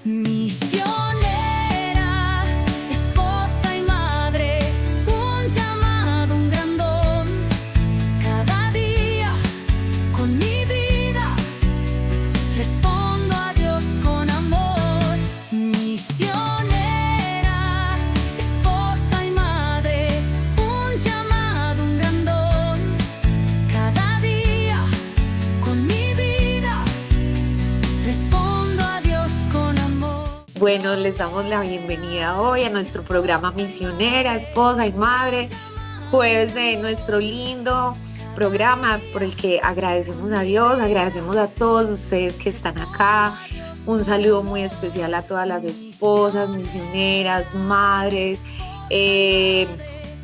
Misionera, esposa y madre, un llamado, un gran don. Cada día con mi vida respondo a Dios con amor. Misionera, esposa y madre, un llamado, un gran don. Cada día con mi vida respondo a Dios con amor. Bueno, les damos la bienvenida hoy a nuestro programa Misionera, Esposa y Madre, jueves de nuestro lindo programa por el que agradecemos a Dios, agradecemos a todos ustedes que están acá. Un saludo muy especial a todas las esposas, misioneras, madres,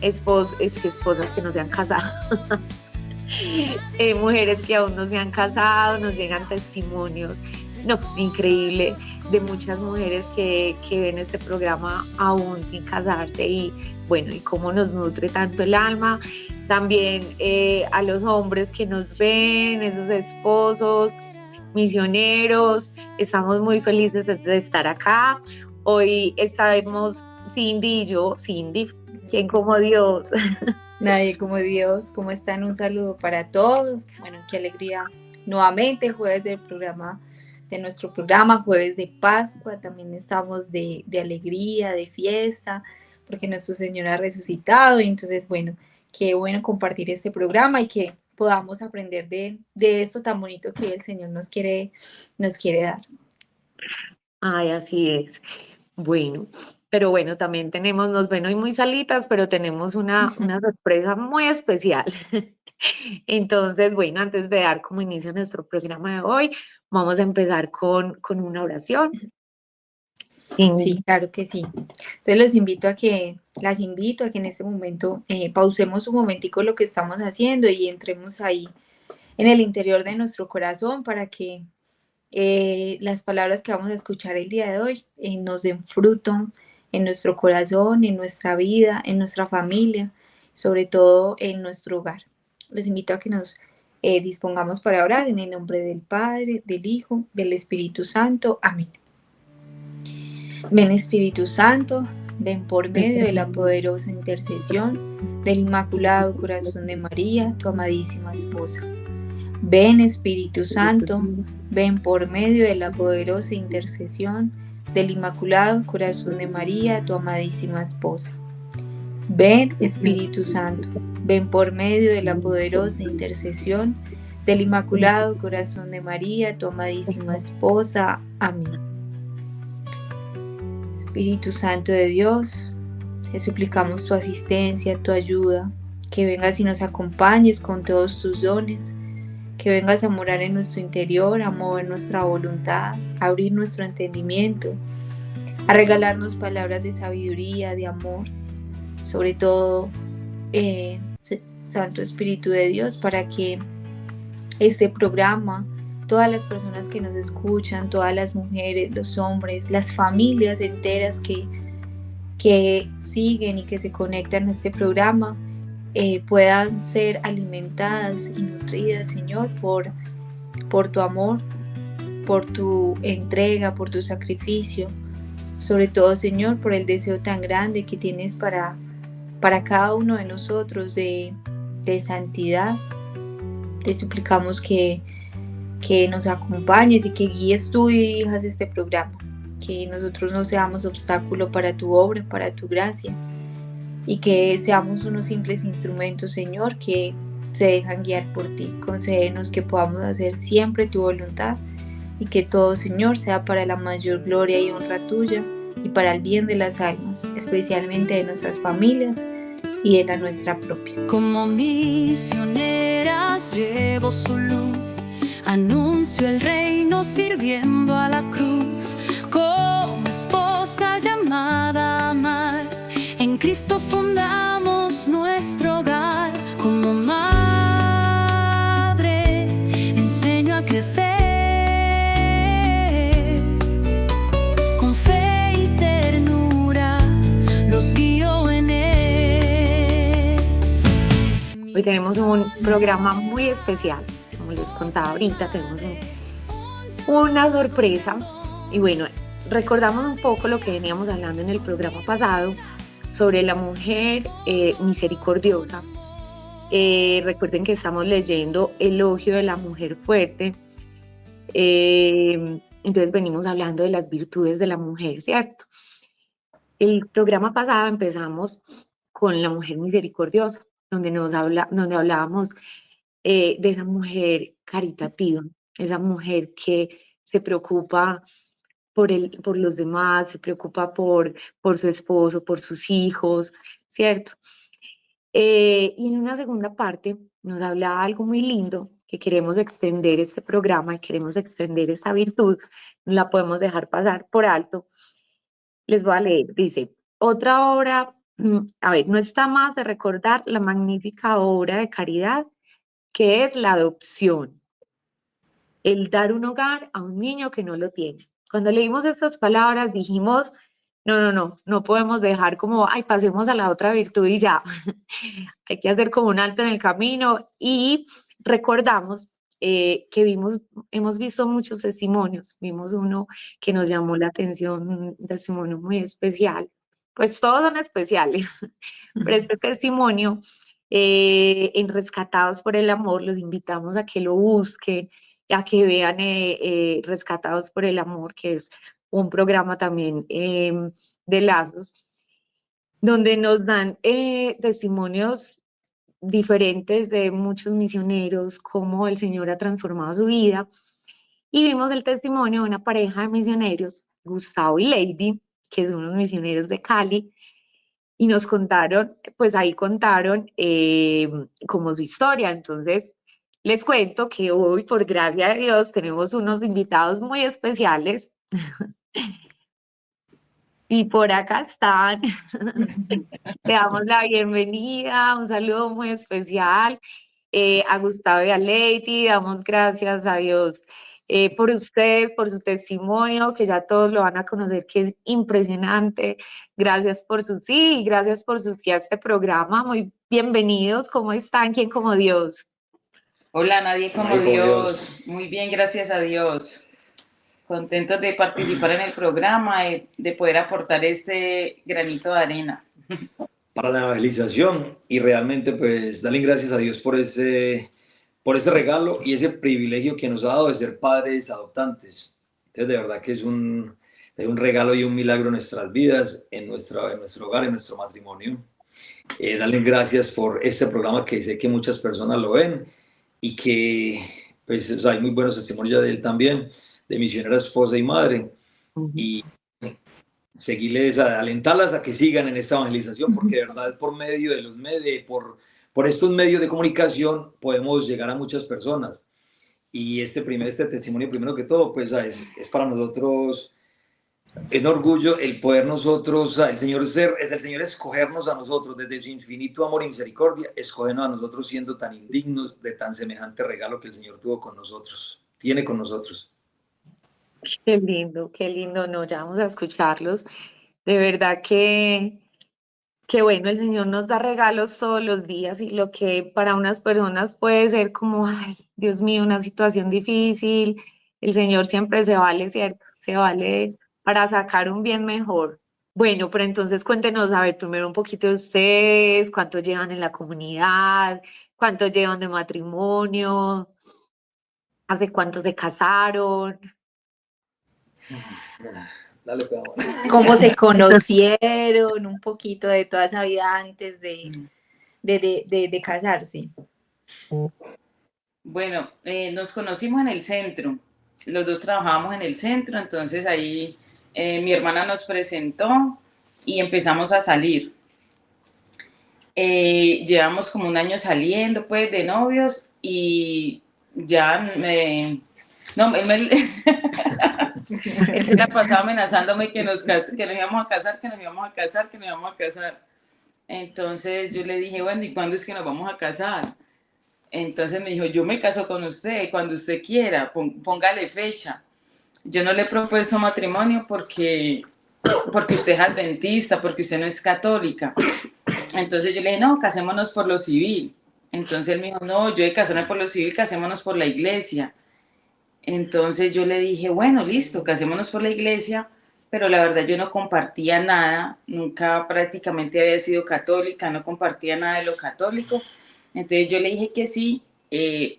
esposas que no se han casado. Mujeres que aún no se han casado, nos llegan testimonios, no, increíble, de muchas mujeres que ven este programa aún sin casarse y bueno, y cómo nos nutre tanto el alma. También a los hombres que nos ven, esos esposos, misioneros, estamos muy felices de estar acá. Hoy estaremos Cindy y yo, Cindy, ¿quién como Dios? Nadie como Dios. ¿Cómo están? Un saludo para todos. Bueno, qué alegría. Nuevamente, jueves de nuestro programa, jueves de Pascua. También estamos de alegría, de fiesta, porque nuestro Señor ha resucitado. Y entonces, bueno, qué bueno compartir este programa y que podamos aprender de esto tan bonito que el Señor nos quiere dar. Ay, así es. Bueno, pero bueno, también nos ven hoy muy salitas, pero tenemos una sorpresa muy especial. Entonces, bueno, antes de dar como inicio a nuestro programa de hoy, vamos a empezar con una oración. Sí, claro que sí. Entonces las invito a que en este momento pausemos un momentico lo que estamos haciendo y entremos ahí en el interior de nuestro corazón para que las palabras que vamos a escuchar el día de hoy nos den fruto en nuestro corazón, en nuestra vida, en nuestra familia, sobre todo en nuestro hogar. Les invito a que nos dispongamos para orar en el nombre del Padre, del Hijo, del Espíritu Santo. Amén. Ven Espíritu Santo, ven por medio de la poderosa intercesión del Inmaculado Corazón de María, tu amadísima esposa. Ven Espíritu Santo, ven por medio de la poderosa intercesión del Inmaculado Corazón de María, tu amadísima esposa. Ven Espíritu Santo, ven por medio de la poderosa intercesión del Inmaculado Corazón de María, tu amadísima esposa. Amén. Espíritu Santo de Dios, te suplicamos tu asistencia, tu ayuda, que vengas y nos acompañes con todos tus dones, que vengas a morar en nuestro interior, a mover nuestra voluntad, a abrir nuestro entendimiento, a regalarnos palabras de sabiduría, de amor, sobre todo, Santo Espíritu de Dios, para que este programa, todas las personas que nos escuchan, todas las mujeres, los hombres, las familias enteras que siguen y que se conectan a este programa, puedan ser alimentadas y nutridas, Señor, por tu amor, por tu entrega, por tu sacrificio, sobre todo, Señor, por el deseo tan grande que tienes para cada uno de nosotros de santidad. Te suplicamos que nos acompañes y que guíes tú y dirijas este programa, que nosotros no seamos obstáculo para tu obra, para tu gracia, y que seamos unos simples instrumentos, Señor, que se dejan guiar por ti. Concédenos que podamos hacer siempre tu voluntad y que todo, Señor, sea para la mayor gloria y honra tuya y para el bien de las almas, especialmente de nuestras familias y de la nuestra propia. Como misioneras llevo su luz, anuncio el reino sirviendo a la cruz. Como esposa llamada a amar, en Cristo fundamos nuestro hogar. Como madre enseño a crecer, con fe y ternura los guío en él. Hoy tenemos un programa muy especial. Como les contaba ahorita, tenemos una sorpresa. Y bueno, recordamos un poco lo que veníamos hablando en el programa pasado sobre la mujer misericordiosa. Recuerden que estamos leyendo Elogio de la Mujer Fuerte. Entonces venimos hablando de las virtudes de la mujer, ¿cierto? El programa pasado empezamos con la mujer misericordiosa, donde hablábamos de esa mujer caritativa, esa mujer que se preocupa por los demás, se preocupa por su esposo, por sus hijos, ¿cierto? Y en una segunda parte nos hablaba algo muy lindo, que queremos extender este programa y queremos extender esa virtud, no la podemos dejar pasar por alto. Les voy a leer, dice, otra obra, a ver, no está más de recordar la magnífica obra de caridad que es la adopción, el dar un hogar a un niño que no lo tiene. Cuando leímos estas palabras dijimos, no podemos dejar como, ay, pasemos a la otra virtud y ya. Hay que hacer como un alto en el camino y recordamos que hemos visto muchos testimonios. Vimos uno que nos llamó la atención, un testimonio muy especial. Pues todos son especiales, pero este testimonio en Rescatados por el Amor, los invitamos a que lo busquen, a que vean Rescatados por el Amor, que es un programa también de Lazos, donde nos dan testimonios diferentes de muchos misioneros, cómo el Señor ha transformado su vida. Y vimos el testimonio de una pareja de misioneros, Gustavo y Lady, que son unos misioneros de Cali, y nos contaron, pues ahí contaron como su historia. Entonces, les cuento que hoy, por gracia de Dios, tenemos unos invitados muy especiales. Y por acá están. Le damos la bienvenida, un saludo muy especial a Gustavo y a Lady. Damos gracias a Dios por ustedes, por su testimonio, que ya todos lo van a conocer, que es impresionante. Gracias por su sí y gracias por su sí a este programa. Muy bienvenidos. ¿Cómo están? ¿Quién como Dios? Hola, nadie como Dios. Muy bien, gracias a Dios. Contentos de participar en el programa, de poder aportar este granito de arena para la evangelización, y realmente pues darle gracias a Dios por ese regalo y ese privilegio que nos ha dado de ser padres adoptantes. Entonces de verdad que es un regalo y un milagro en nuestras vidas, en nuestro hogar, en nuestro matrimonio. Darle gracias por este programa, que sé que muchas personas lo ven y que pues o sea, hay muy buenos testimonios de él también, de misionera, esposa y madre. Y seguirles, alentarlas a que sigan en esta evangelización, porque de verdad por medio de los medios, por estos medios de comunicación podemos llegar a muchas personas. Y este testimonio, primero que todo, pues es para nosotros un orgullo el poder nosotros, el Señor escogernos a nosotros desde su infinito amor y misericordia, escogernos a nosotros siendo tan indignos de tan semejante regalo que el Señor tiene con nosotros. Qué lindo, no, ya vamos a escucharlos. De verdad que bueno, el Señor nos da regalos todos los días, y lo que para unas personas puede ser como, ay, Dios mío, una situación difícil, el Señor siempre se vale, ¿cierto? Se vale para sacar un bien mejor. Bueno, pero entonces cuéntenos, a ver, primero un poquito de ustedes, cuánto llevan en la comunidad, cuánto llevan de matrimonio, hace cuánto se casaron. Dale, cómo se conocieron, un poquito de toda esa vida antes de casarse. Bueno, nos conocimos en el centro, los dos trabajábamos en el centro, entonces ahí mi hermana nos presentó y empezamos a salir. Llevamos como un año saliendo pues de novios, y ya él se la pasaba amenazándome que nos íbamos a casar. Entonces yo le dije, bueno, ¿y cuándo es que nos vamos a casar? Entonces me dijo, yo me caso con usted cuando usted quiera, póngale fecha. Yo no le he propuesto matrimonio porque usted es adventista, porque usted no es católica. Entonces yo le dije, no, casémonos por lo civil. Entonces él me dijo, no, yo de casarme por lo civil, casémonos por la iglesia. Entonces yo le dije, bueno, listo, casémonos por la iglesia, pero la verdad yo no compartía nada, nunca prácticamente había sido católica, no compartía nada de lo católico, entonces yo le dije que sí,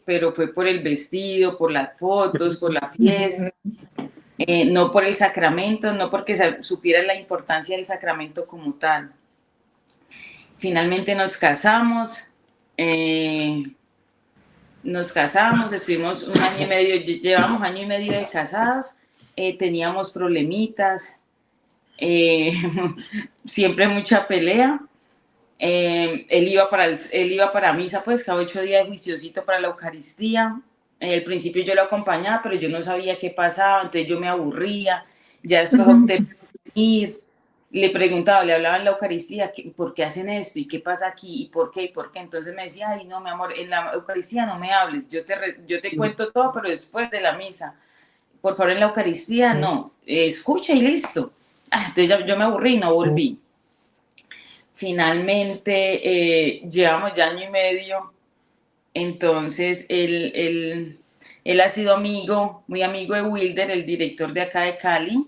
pero fue por el vestido, por las fotos, por la fiesta, no por el sacramento, no porque supiera la importancia del sacramento como tal. Finalmente nos casamos, estuvimos un año y medio, llevamos año y medio de casados, teníamos problemitas, siempre mucha pelea. Él iba para misa, pues cada 8 días de juiciosito para la Eucaristía. Al principio yo lo acompañaba, pero yo no sabía qué pasaba, entonces yo me aburría. Ya después opté por ir, le preguntaba, le hablaba en la Eucaristía, ¿por qué hacen esto? ¿Y qué pasa aquí? ¿Y por qué? ¿Y por qué? Entonces me decía, ay, no, mi amor, en la Eucaristía no me hables, yo te cuento todo, pero después de la misa. Por favor, en la Eucaristía no, escucha y listo. Entonces yo me aburrí y no volví. Finalmente, llevamos ya año y medio, entonces él ha sido muy amigo de Wilder, el director de acá de Cali,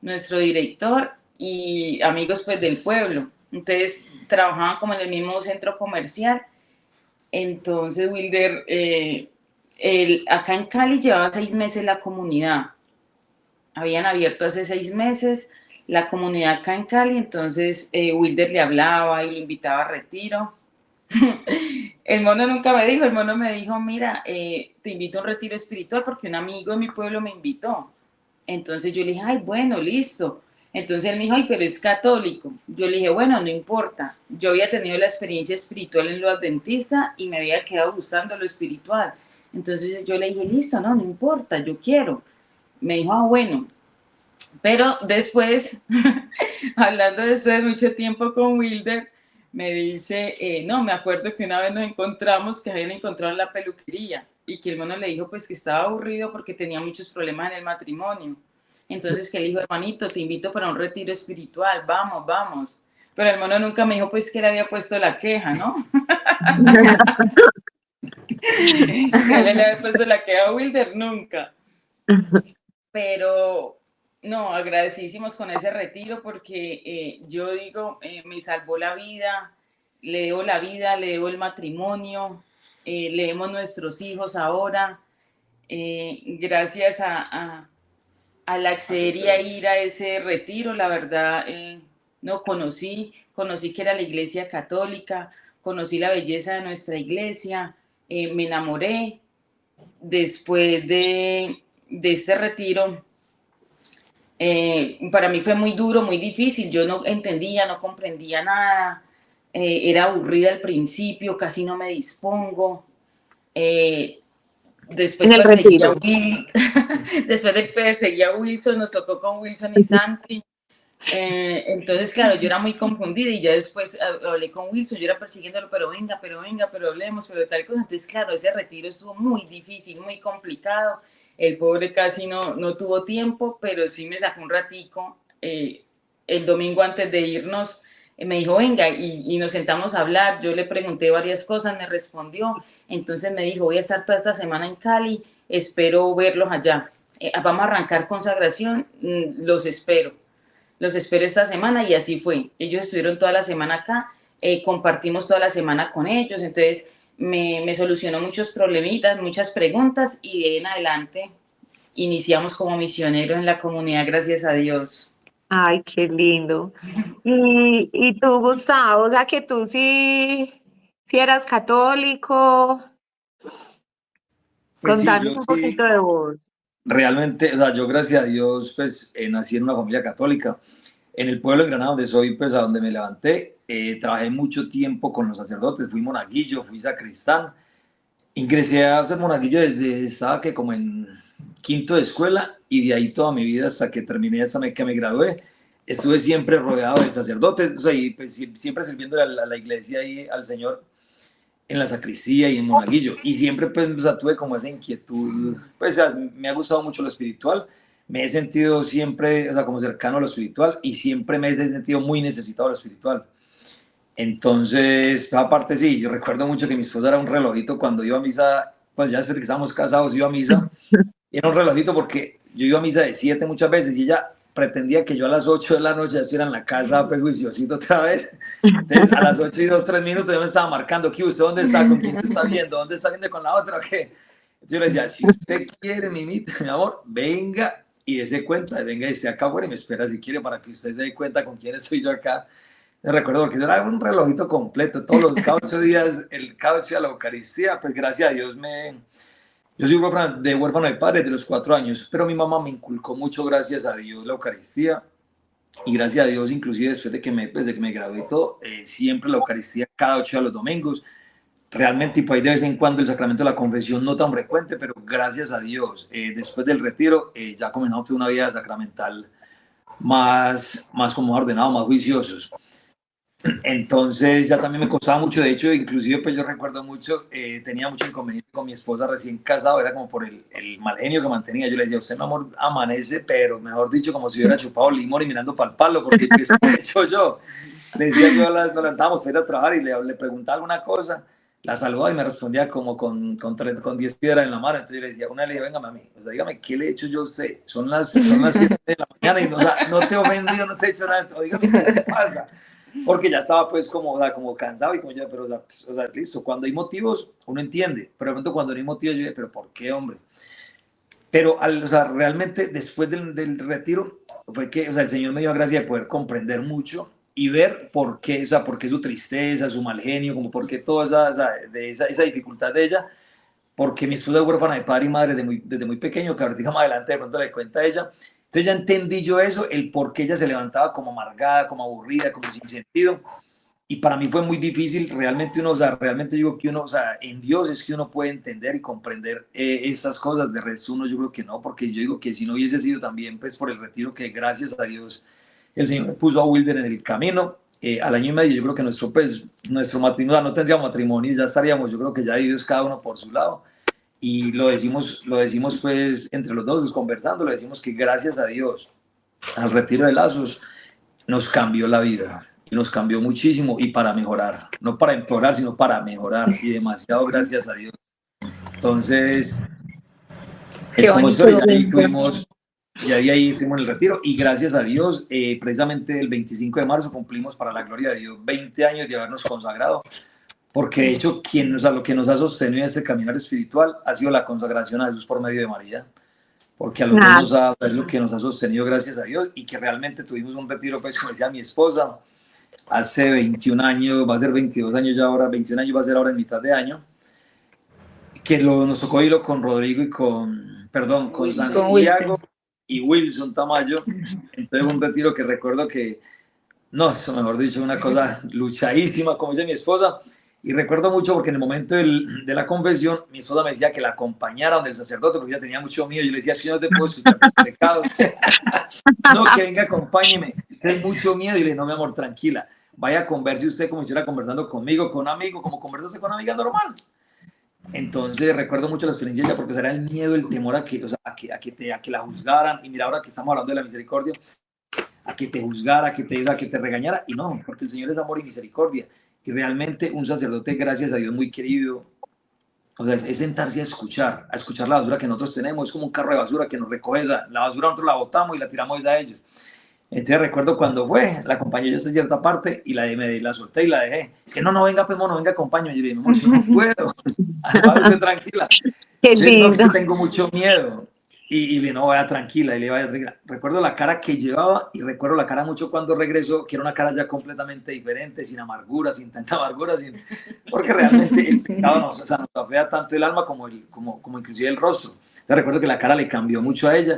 nuestro director, y amigos pues del pueblo. Entonces trabajaban como en el mismo centro comercial. Entonces Wilder, acá en Cali llevaba 6 meses la comunidad. Habían abierto hace 6 meses la comunidad acá en Cali, entonces Wilder le hablaba y lo invitaba a retiro. El mono nunca me dijo, el mono me dijo, mira, te invito a un retiro espiritual porque un amigo de mi pueblo me invitó. Entonces yo le dije, ay, bueno, listo. Entonces él me dijo, ay, pero es católico. Yo le dije, bueno, no importa. Yo había tenido la experiencia espiritual en lo adventista y me había quedado gustando lo espiritual. Entonces yo le dije, listo, no importa, yo quiero. Me dijo, ah, bueno. Pero después, hablando después de mucho tiempo con Wilder, me dice, no, me acuerdo que una vez nos encontramos, que habían encontrado en la peluquería y que el mono le dijo pues que estaba aburrido porque tenía muchos problemas en el matrimonio. Entonces que le dijo, hermanito, te invito para un retiro espiritual, vamos, vamos. Pero el mono nunca me dijo pues que le había puesto la queja, ¿no? Que le había puesto la queja a Wilder, nunca. Pero no, agradecidísimos con ese retiro porque yo digo, me salvó la vida, le debo la vida, le debo el matrimonio, le demos nuestros hijos ahora. Gracias al acceder y a ir a ese retiro, la verdad, no conocí que era la iglesia católica, conocí la belleza de nuestra iglesia, me enamoré. Después de este retiro, para mí fue muy duro, muy difícil, yo no entendía, no comprendía nada, era aburrida al principio, casi no me dispongo. Después perseguí a Will, después de perseguir a Wilson, nos tocó con Wilson y Santi. Entonces, claro, yo era muy confundida y ya después hablé con Wilson, yo era persiguiéndolo, pero venga, pero hablemos, pero tal cosa. Entonces, claro, ese retiro estuvo muy difícil, muy complicado. El pobre casi no tuvo tiempo, pero sí me sacó un ratico. El domingo antes de irnos, me dijo, venga, y nos sentamos a hablar. Yo le pregunté varias cosas, me respondió. Entonces me dijo, voy a estar toda esta semana en Cali, espero verlos allá. Vamos a arrancar consagración, los espero esta semana, y así fue. Ellos estuvieron toda la semana acá, compartimos toda la semana con ellos, entonces me solucionó muchos problemitas, muchas preguntas, y de ahí en adelante iniciamos como misioneros en la comunidad, gracias a Dios. Ay, qué lindo. Y tú, Gustavo, o sea que tú sí eras católico. Pues Contanos un poquito de vos. Realmente, o sea, yo gracias a Dios, pues nací en una familia católica. En el pueblo de Granada, donde soy, pues a donde me levanté, trabajé mucho tiempo con los sacerdotes, fui monaguillo, fui sacristán. Ingresé a ser monaguillo desde, estaba que como en quinto de escuela, y de ahí toda mi vida hasta que terminé, hasta que me gradué, estuve siempre rodeado de sacerdotes, o sea, y pues siempre sirviendo a la iglesia y al Señor en la sacristía y en monaguillo, y siempre pues o sea, tuve como esa inquietud, pues o sea, me ha gustado mucho lo espiritual, me he sentido siempre, o sea, como cercano a lo espiritual, y siempre me he sentido muy necesitado de lo espiritual. Entonces, aparte sí, yo recuerdo mucho que mi esposa era un relojito cuando iba a misa, pues ya después de que estábamos casados iba a misa, y era un relojito porque yo iba a misa de 7 muchas veces, y ella pretendía que yo a las 8 de la noche ya estuviera en la casa, pues juiciosito otra vez. Entonces a las 8 y 2, 3 minutos yo me estaba marcando, ¿qué? ¿Usted dónde está? ¿Con quién se está viendo? ¿Dónde está viendo con la otra o qué? Entonces yo le decía, si usted quiere, mimita, mi amor, venga y dése cuenta, venga y esté acá afuera y me espera si quiere para que usted se dé cuenta con quién estoy yo acá. Me recuerdo porque yo era un relojito completo, cada 8 días, cada 8 días la Eucaristía, pues gracias a Dios yo soy huérfano de padre de los 4 años, pero mi mamá me inculcó mucho, gracias a Dios, la Eucaristía. Y gracias a Dios, inclusive después de que me gradué y todo, siempre la Eucaristía cada 8 días los domingos. Realmente, y por ahí de vez en cuando el sacramento de la confesión no tan frecuente, pero gracias a Dios, después del retiro, ya comenzamos una vida sacramental más como ordenado, más juiciosos. Entonces ya también me costaba mucho, de hecho, inclusive pues yo recuerdo mucho, tenía mucho inconveniente con mi esposa recién casado, era como por el mal genio que mantenía. Yo le decía, usted mi amor amanece, pero mejor dicho, como si hubiera chupado limón y mirando para el palo, porque ¿qué he hecho yo? Le decía yo, nos levantábamos para ir a trabajar y le preguntaba alguna cosa, la saludaba y me respondía como con 10 piedras en la mano. Entonces yo le decía, una le dije, venga mami, o sea, dígame, ¿qué le he hecho yo a usted? Son las 7 de la mañana y no te he ofendido, no te he hecho nada, o dígame, ¿qué pasa? Porque ya estaba pues como cansado y como ya, pero o sea, listo, cuando hay motivos uno entiende, pero de pronto cuando no hay motivos yo dije, pero ¿por qué, hombre? Pero o sea, realmente después del retiro fue que, o sea, el Señor me dio la gracia de poder comprender mucho y ver por qué, o sea, por qué su tristeza, su mal genio, como por qué toda esa dificultad de ella, porque mi esposa es huérfana de padre y madre desde muy pequeño, que ahorita más adelante de pronto le cuenta a ella. Entonces ya entendí yo eso, el por qué ella se levantaba como amargada, como aburrida, como sin sentido. Y para mí fue muy difícil, realmente o sea, realmente digo que uno, o sea, en Dios es que uno puede entender y comprender esas cosas. De resto uno yo creo que no, porque yo digo que si no hubiese sido también pues por el retiro que gracias a Dios el Señor me puso a Wilder en el camino, al año y medio yo creo que nuestro matrimonio, no tendríamos matrimonio, ya estaríamos, yo creo que ya Dios cada uno por su lado. Y lo decimos pues entre los dos conversando, lo decimos que gracias a Dios al retiro de lazos nos cambió la vida y nos cambió muchísimo y para mejorar, no para empeorar sino para mejorar, y demasiado gracias a Dios. Entonces es como eso, y ahí estuvimos en el retiro y gracias a Dios precisamente el 25 de marzo cumplimos, para la gloria de Dios, 20 años de habernos consagrado. Porque de hecho lo que nos ha sostenido en este caminar espiritual ha sido la consagración a Jesús por medio de María, porque a los dos es lo que nos ha sostenido, gracias a Dios, y que realmente tuvimos un retiro, pues como decía mi esposa, hace 21 años, va a ser 22 años ya ahora, 21 años va a ser ahora en mitad de año, que nos tocó irlo con Rodrigo y con Santiago y Wilson Tamayo. Entonces un retiro que recuerdo que, no, eso mejor dicho, una cosa luchadísima, como dice mi esposa. Y recuerdo mucho porque en el momento de la confesión, mi esposa me decía que la acompañara donde el sacerdote, porque ella tenía mucho miedo. Yo le decía, si no te puedo escuchar tus pecados. No, que venga, acompáñeme. Tengo mucho miedo. Y le dije, no, mi amor, tranquila. Vaya a conversar usted como si estuviera conversando conmigo, con un amigo, como conversarse con una amiga normal. Entonces recuerdo mucho la experiencia de ella, porque era el miedo, el temor a que la juzgaran. Y mira, ahora que estamos hablando de la misericordia, a que te juzgara, a que te regañara. Y no, porque el Señor es amor y misericordia. Y realmente un sacerdote, gracias a Dios, muy querido, o sea, es sentarse a escuchar la basura que nosotros tenemos. Es como un carro de basura que nos recoge la basura, nosotros la botamos y la tiramos a ellos. Entonces recuerdo cuando la acompañé yo hasta cierta parte y la solté y la dejé. Es que no, venga, pues mono, venga, acompáñame. Yo le dije, yo no puedo, usted tranquila. Qué lindo. No, tengo mucho miedo. Y le no, vaya tranquila, y le vaya tranquila. Recuerdo la cara que llevaba y recuerdo la cara mucho cuando regresó, que era una cara ya completamente diferente, sin amargura, sin tanta amargura, porque realmente el pecado nos afea tanto el alma como inclusive el rostro. Entonces recuerdo que la cara le cambió mucho a ella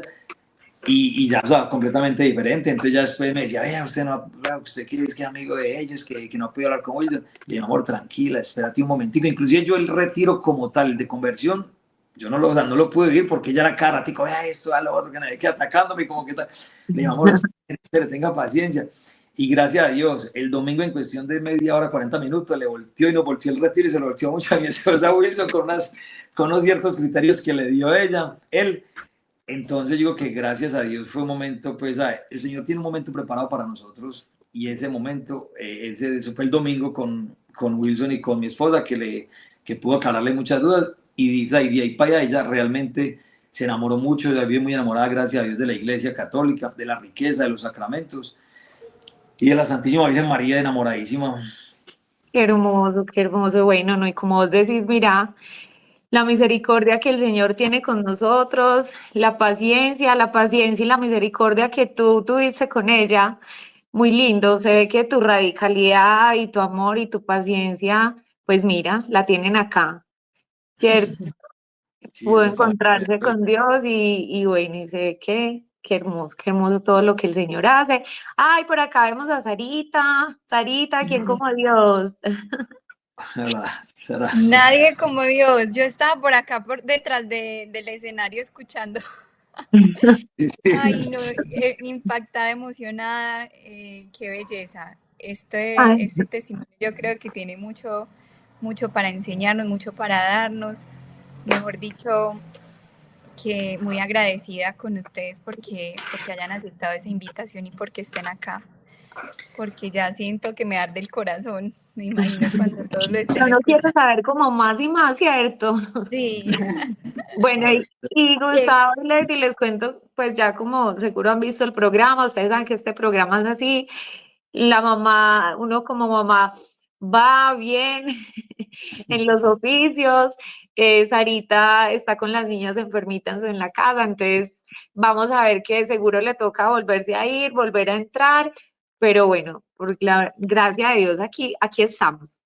y ya, o sea, completamente diferente. Entonces ya después me decía, vea, usted quiere que es amigo de ellos, que no ha podido hablar con ellos. Le dije, amor, tranquila, espérate un momentico. Inclusive yo el retiro como tal de conversión, yo no lo pude vivir porque ella era cada ratico, vea esto, a lo otro, que nadie queda atacándome, como que tal. Le dije, amor, espere, tenga paciencia. Y gracias a Dios, el domingo en cuestión de media hora, 40 minutos, le volteó y nos volteó el retiro y se lo volteó mucho a mi esposa Wilson con unos ciertos criterios que le dio él. Entonces digo que gracias a Dios fue un momento, pues el Señor tiene un momento preparado para nosotros y ese momento, eso fue el domingo con Wilson y con mi esposa que pudo aclararle muchas dudas. Y de ahí para allá ella realmente se enamoró mucho, ella vive muy enamorada, gracias a Dios, de la Iglesia Católica, de la riqueza, de los sacramentos, y de la Santísima Virgen María, enamoradísima. Qué hermoso, qué hermoso. Bueno, no, y como vos decís, mira, la misericordia que el Señor tiene con nosotros, la paciencia y la misericordia que tú tuviste con ella, muy lindo. Se ve que tu radicalidad y tu amor y tu paciencia, pues mira, la tienen acá, ¿cierto? Sí, Pudo eso fue. encontrarse con Dios y bueno, y se ve que qué hermoso todo lo que el Señor hace. Ay, por acá vemos a Sarita. Sarita, ¿quién como Dios? Será. Nadie como Dios. Yo estaba por acá, por detrás del escenario escuchando. Sí, Ay, sí. no, impactada, emocionada, qué belleza. Ay, Este testimonio yo creo que tiene mucho, mucho para enseñarnos, mucho para darnos. Mejor dicho, que muy agradecida con ustedes porque hayan aceptado esa invitación y porque estén acá. Porque ya siento que me arde el corazón. Me imagino cuando todos lo yo estén no quiero escuchando. saber como más y más, ¿cierto? Sí. Bueno, Ay, y Gustavo y Lady, les cuento, pues ya como seguro han visto el programa, ustedes saben que este programa es así, la mamá, uno como mamá va bien en los oficios, Sarita está con las niñas enfermitas en la casa, entonces vamos a ver que seguro le toca volverse a ir, volver a entrar, pero bueno, por la gracia de Dios aquí estamos.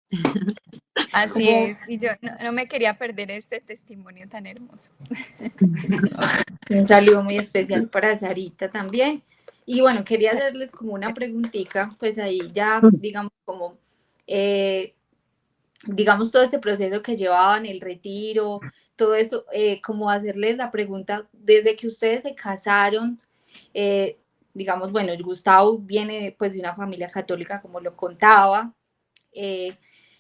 Así Como es. Y yo no me quería perder este testimonio tan hermoso. Un saludo muy especial para Sarita también. Y bueno, quería hacerles como una preguntita, pues ahí ya, digamos, como, digamos, todo este proceso que llevaban, el retiro, todo eso, como hacerles la pregunta, desde que ustedes se casaron, eh, digamos, bueno, Gustavo viene pues de una familia católica, como lo contaba, eh,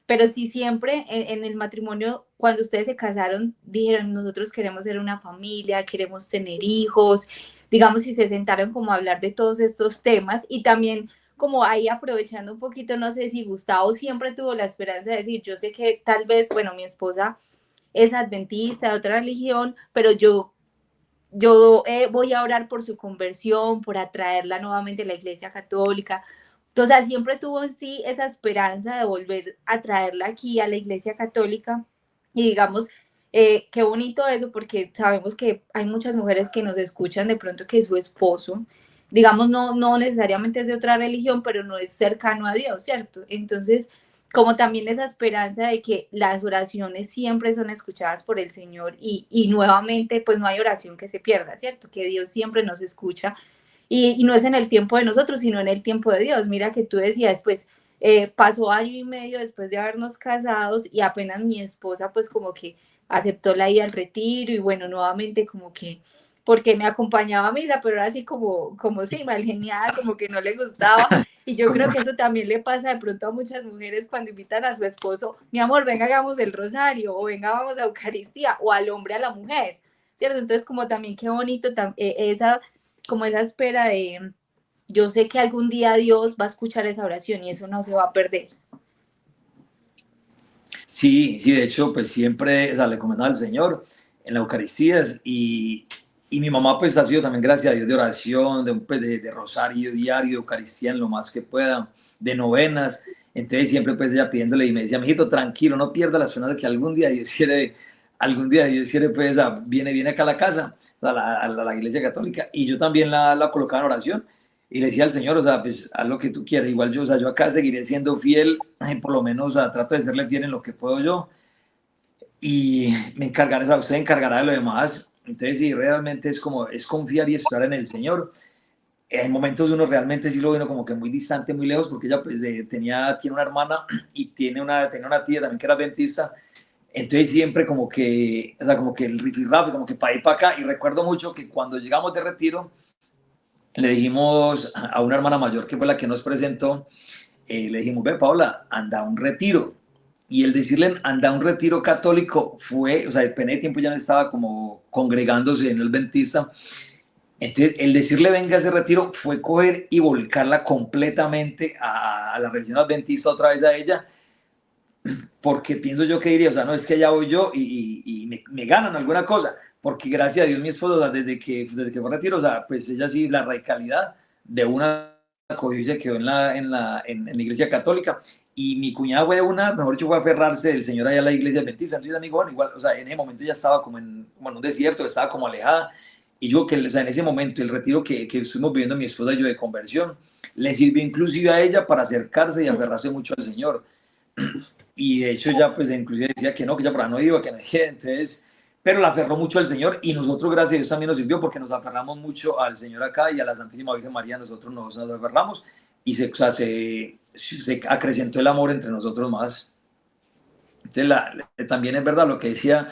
pero sí siempre en el matrimonio, cuando ustedes se casaron, dijeron, nosotros queremos ser una familia, queremos tener hijos, digamos, si se sentaron como a hablar de todos estos temas y también como ahí aprovechando un poquito, no sé si Gustavo siempre tuvo la esperanza de decir, yo sé que tal vez, bueno, mi esposa es adventista de otra religión, pero yo voy a orar por su conversión, por atraerla nuevamente a la Iglesia Católica. Entonces, siempre tuvo en sí esa esperanza de volver a traerla aquí a la Iglesia Católica. Y digamos, qué bonito eso, porque sabemos que hay muchas mujeres que nos escuchan de pronto que su esposo, digamos, no necesariamente es de otra religión, pero no es cercano a Dios, ¿cierto? Entonces, como también esa esperanza de que las oraciones siempre son escuchadas por el Señor y nuevamente pues no hay oración que se pierda, ¿cierto? Que Dios siempre nos escucha y no es en el tiempo de nosotros, sino en el tiempo de Dios. Mira que tú decías, pues pasó año y medio después de habernos casados y apenas mi esposa pues como que aceptó la ida al retiro y bueno, nuevamente como que porque me acompañaba a misa, pero era así como sí, mal genial, como que no le gustaba. Y yo creo que eso también le pasa de pronto a muchas mujeres cuando invitan a su esposo, mi amor, venga, hagamos el rosario, o venga, vamos a Eucaristía, o al hombre a la mujer, ¿cierto? Entonces, como también qué bonito como esa espera de, yo sé que algún día Dios va a escuchar esa oración y eso no se va a perder. sí, sí, de hecho, pues siempre, o sea, le comentaba al Señor en la Eucaristía y mi mamá pues ha sido también, gracias a Dios, de oración, pues, de rosario diario, de Eucaristía en lo más que pueda, de novenas. Entonces siempre pues ella pidiéndole y me decía, mijito, tranquilo, no pierda la esperanza de que algún día Dios quiere pues, viene acá a la casa, a la iglesia católica, y yo también la colocaba en oración. Y le decía al Señor, o sea, pues haz lo que tú quieras, igual yo, o sea, yo acá seguiré siendo fiel, por lo menos, o sea, trato de serle fiel en lo que puedo yo, y me encargaré, o sea, usted encargará de lo demás. Entonces, sí, realmente es como, es confiar y esperar en el Señor. En momentos uno realmente sí lo ve uno como que muy distante, muy lejos, porque ella pues tiene una hermana y tenía una tía también que era adventista, entonces siempre como que, o sea, como que el rifirrafe, como que para ir para acá, y recuerdo mucho que cuando llegamos de retiro, le dijimos a una hermana mayor que fue la que nos presentó, le dijimos, ve Paola, anda a un retiro. Y el decirle anda a un retiro católico fue, o sea, el de tiempo ya no estaba como congregándose en el Adventista. Entonces, el decirle venga a ese retiro fue coger y volcarla completamente a la religión adventista, otra vez a ella, porque pienso yo que diría, o sea, no es que allá voy yo y me ganan alguna cosa, porque gracias a Dios mi esposa, o sea, desde que fue retiro, o sea, pues ella sí, la radicalidad de una cogió y se quedó en la iglesia católica, y mi cuñada fue mejor dicho, fue a aferrarse del Señor allá a la iglesia adventista. Entonces, amigo, bueno, igual, o sea, en ese momento ya estaba como en un desierto, estaba como alejada, y yo que, o sea, en ese momento, el retiro que estuvimos viviendo mi esposa y yo de conversión, le sirvió inclusive a ella para acercarse y aferrarse mucho al Señor. Y de hecho ya pues inclusive decía que ya para no iba, que no iba, entonces, pero la aferró mucho al Señor, y nosotros gracias a Dios también nos sirvió porque nos aferramos mucho al Señor acá y a la Santísima Virgen María. Nosotros nos aferramos y o sea, se acrecentó el amor entre nosotros más. Entonces también es verdad lo que decía,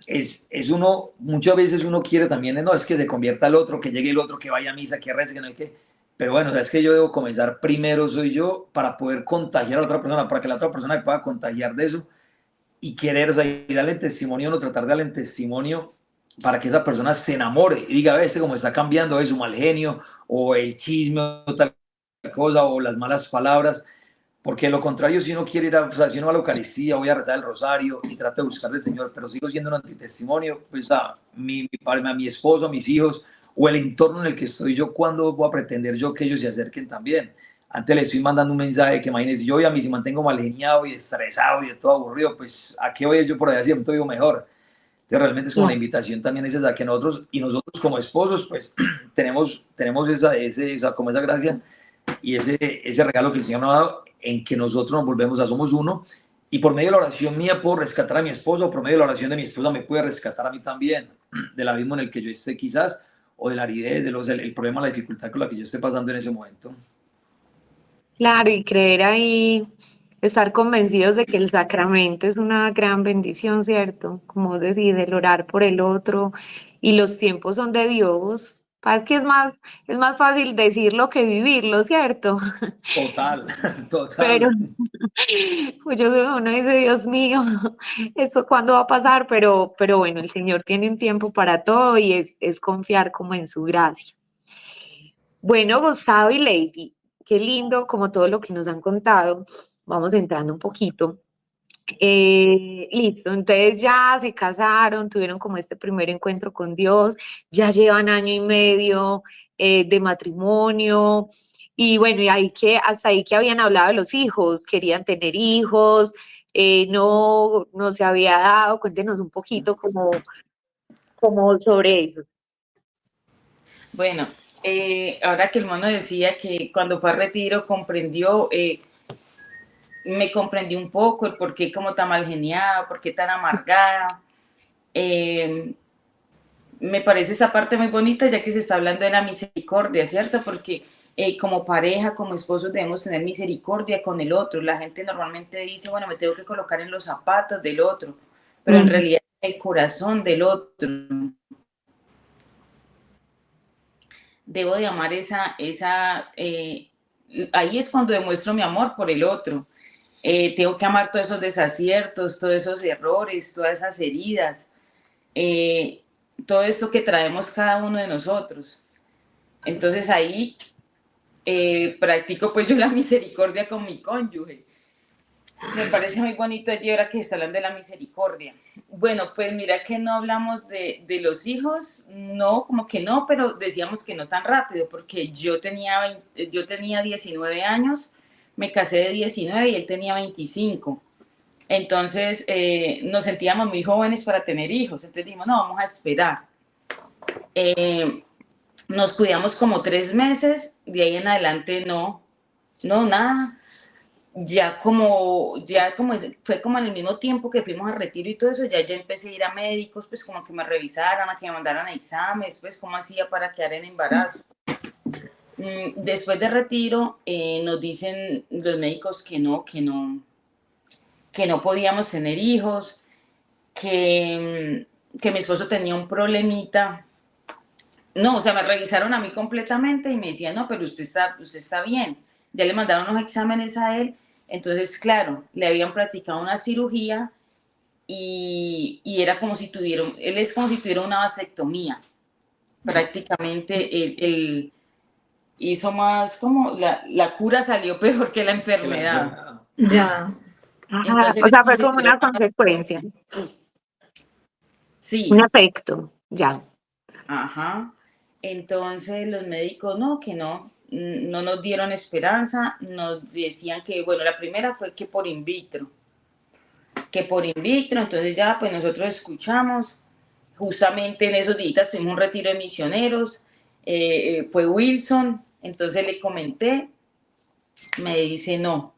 es uno, muchas veces uno quiere también, no, es que se convierta el otro, que llegue el otro, que vaya a misa, que rece, que no hay que, pero bueno, o sea, es que yo debo comenzar primero, soy yo, para poder contagiar a otra persona, para que la otra persona pueda contagiar de eso y querer, o sea, y darle testimonio, no tratar de darle testimonio para que esa persona se enamore y diga, a veces como está cambiando su mal genio, o el chisme, o tal cosa, o las malas palabras, porque lo contrario, si uno quiere ir o sea, si uno va a la Eucaristía, voy a rezar el rosario y trato de buscar del Señor, pero sigo siendo un antitestimonio, pues a mi esposo, a mis hijos, o el entorno en el que estoy yo, cuando voy a pretender yo que ellos se acerquen también. Antes le estoy mandando un mensaje que, imagínense, yo a mí si mantengo mal geniado y estresado y de todo aburrido, pues ¿a qué voy yo por allá siempre vivo mejor? Entonces realmente es como la invitación también es esa, que nosotros como esposos pues tenemos como esa gracia y ese regalo que el Señor nos ha dado, en que nosotros nos volvemos somos uno, y por medio de la oración mía puedo rescatar a mi esposo, por medio de la oración de mi esposa me puede rescatar a mí también, del abismo en el que yo esté quizás, o de la aridez, el problema, la dificultad con la que yo esté pasando en ese momento. Claro, y creer ahí, estar convencidos de que el sacramento es una gran bendición, ¿cierto? Como decir, el orar por el otro, y los tiempos son de Dios. Es que es más fácil decirlo que vivirlo, ¿cierto? Total, Pero total. pues uno dice, Dios mío, ¿eso cuándo va a pasar? Pero bueno, el Señor tiene un tiempo para todo, y es confiar como en su gracia. Bueno, Gustavo y Lady, qué lindo como todo lo que nos han contado. Vamos entrando un poquito. Listo, entonces ya se casaron, tuvieron como este primer encuentro con Dios, ya llevan año y medio de matrimonio, y bueno, y hasta ahí que habían hablado de los hijos, querían tener hijos, no se había dado. Cuéntenos un poquito como sobre eso. Bueno, ahora que el mono decía que cuando fue a retiro comprendió, me comprendió un poco el por qué como tan mal geniada, por qué tan amargada. Me parece esa parte muy bonita, ya que se está hablando de la misericordia, ¿cierto? Porque como pareja, como esposos, debemos tener misericordia con el otro. La gente normalmente dice, bueno, me tengo que colocar en los zapatos del otro, pero en realidad el corazón del otro. Debo de amar ahí es cuando demuestro mi amor por el otro. Tengo que amar todos esos desaciertos, todos esos errores, todas esas heridas, todo esto que traemos cada uno de nosotros. Entonces ahí practico pues yo la misericordia con mi cónyuge. Me parece muy bonito allí ahora que se está hablando de la misericordia. Bueno, pues mira que no hablamos de los hijos, no, como que no, pero decíamos que no tan rápido, porque yo tenía 19 años, me casé de 19 y él tenía 25. Entonces nos sentíamos muy jóvenes para tener hijos, entonces dijimos, no, vamos a esperar. Nos cuidamos como 3 meses, de ahí en adelante no, nada. Ya como fue como en el mismo tiempo que fuimos a retiro y todo eso, ya empecé a ir a médicos, pues como que me revisaran, a que me mandaran a exámenes, pues cómo hacía para quedar en embarazo. Después de retiro nos dicen los médicos que no podíamos tener hijos, que mi esposo tenía un problemita. No, o sea, me revisaron a mí completamente y me decían, no, pero usted está bien. Ya le mandaron unos exámenes a él. Entonces, claro, le habían practicado una cirugía y era como si él es como si tuviera una vasectomía. Prácticamente él hizo más como la cura salió peor que la enfermedad. Ya. Entonces, o sea, fue como una consecuencia. Sí. Un efecto. ya. Ajá. Entonces los médicos no nos dieron esperanza, nos decían que, bueno, la primera fue que por in vitro, entonces ya pues nosotros escuchamos, justamente en esos días tuvimos un retiro de misioneros, fue Wilson, entonces le comenté, me dice no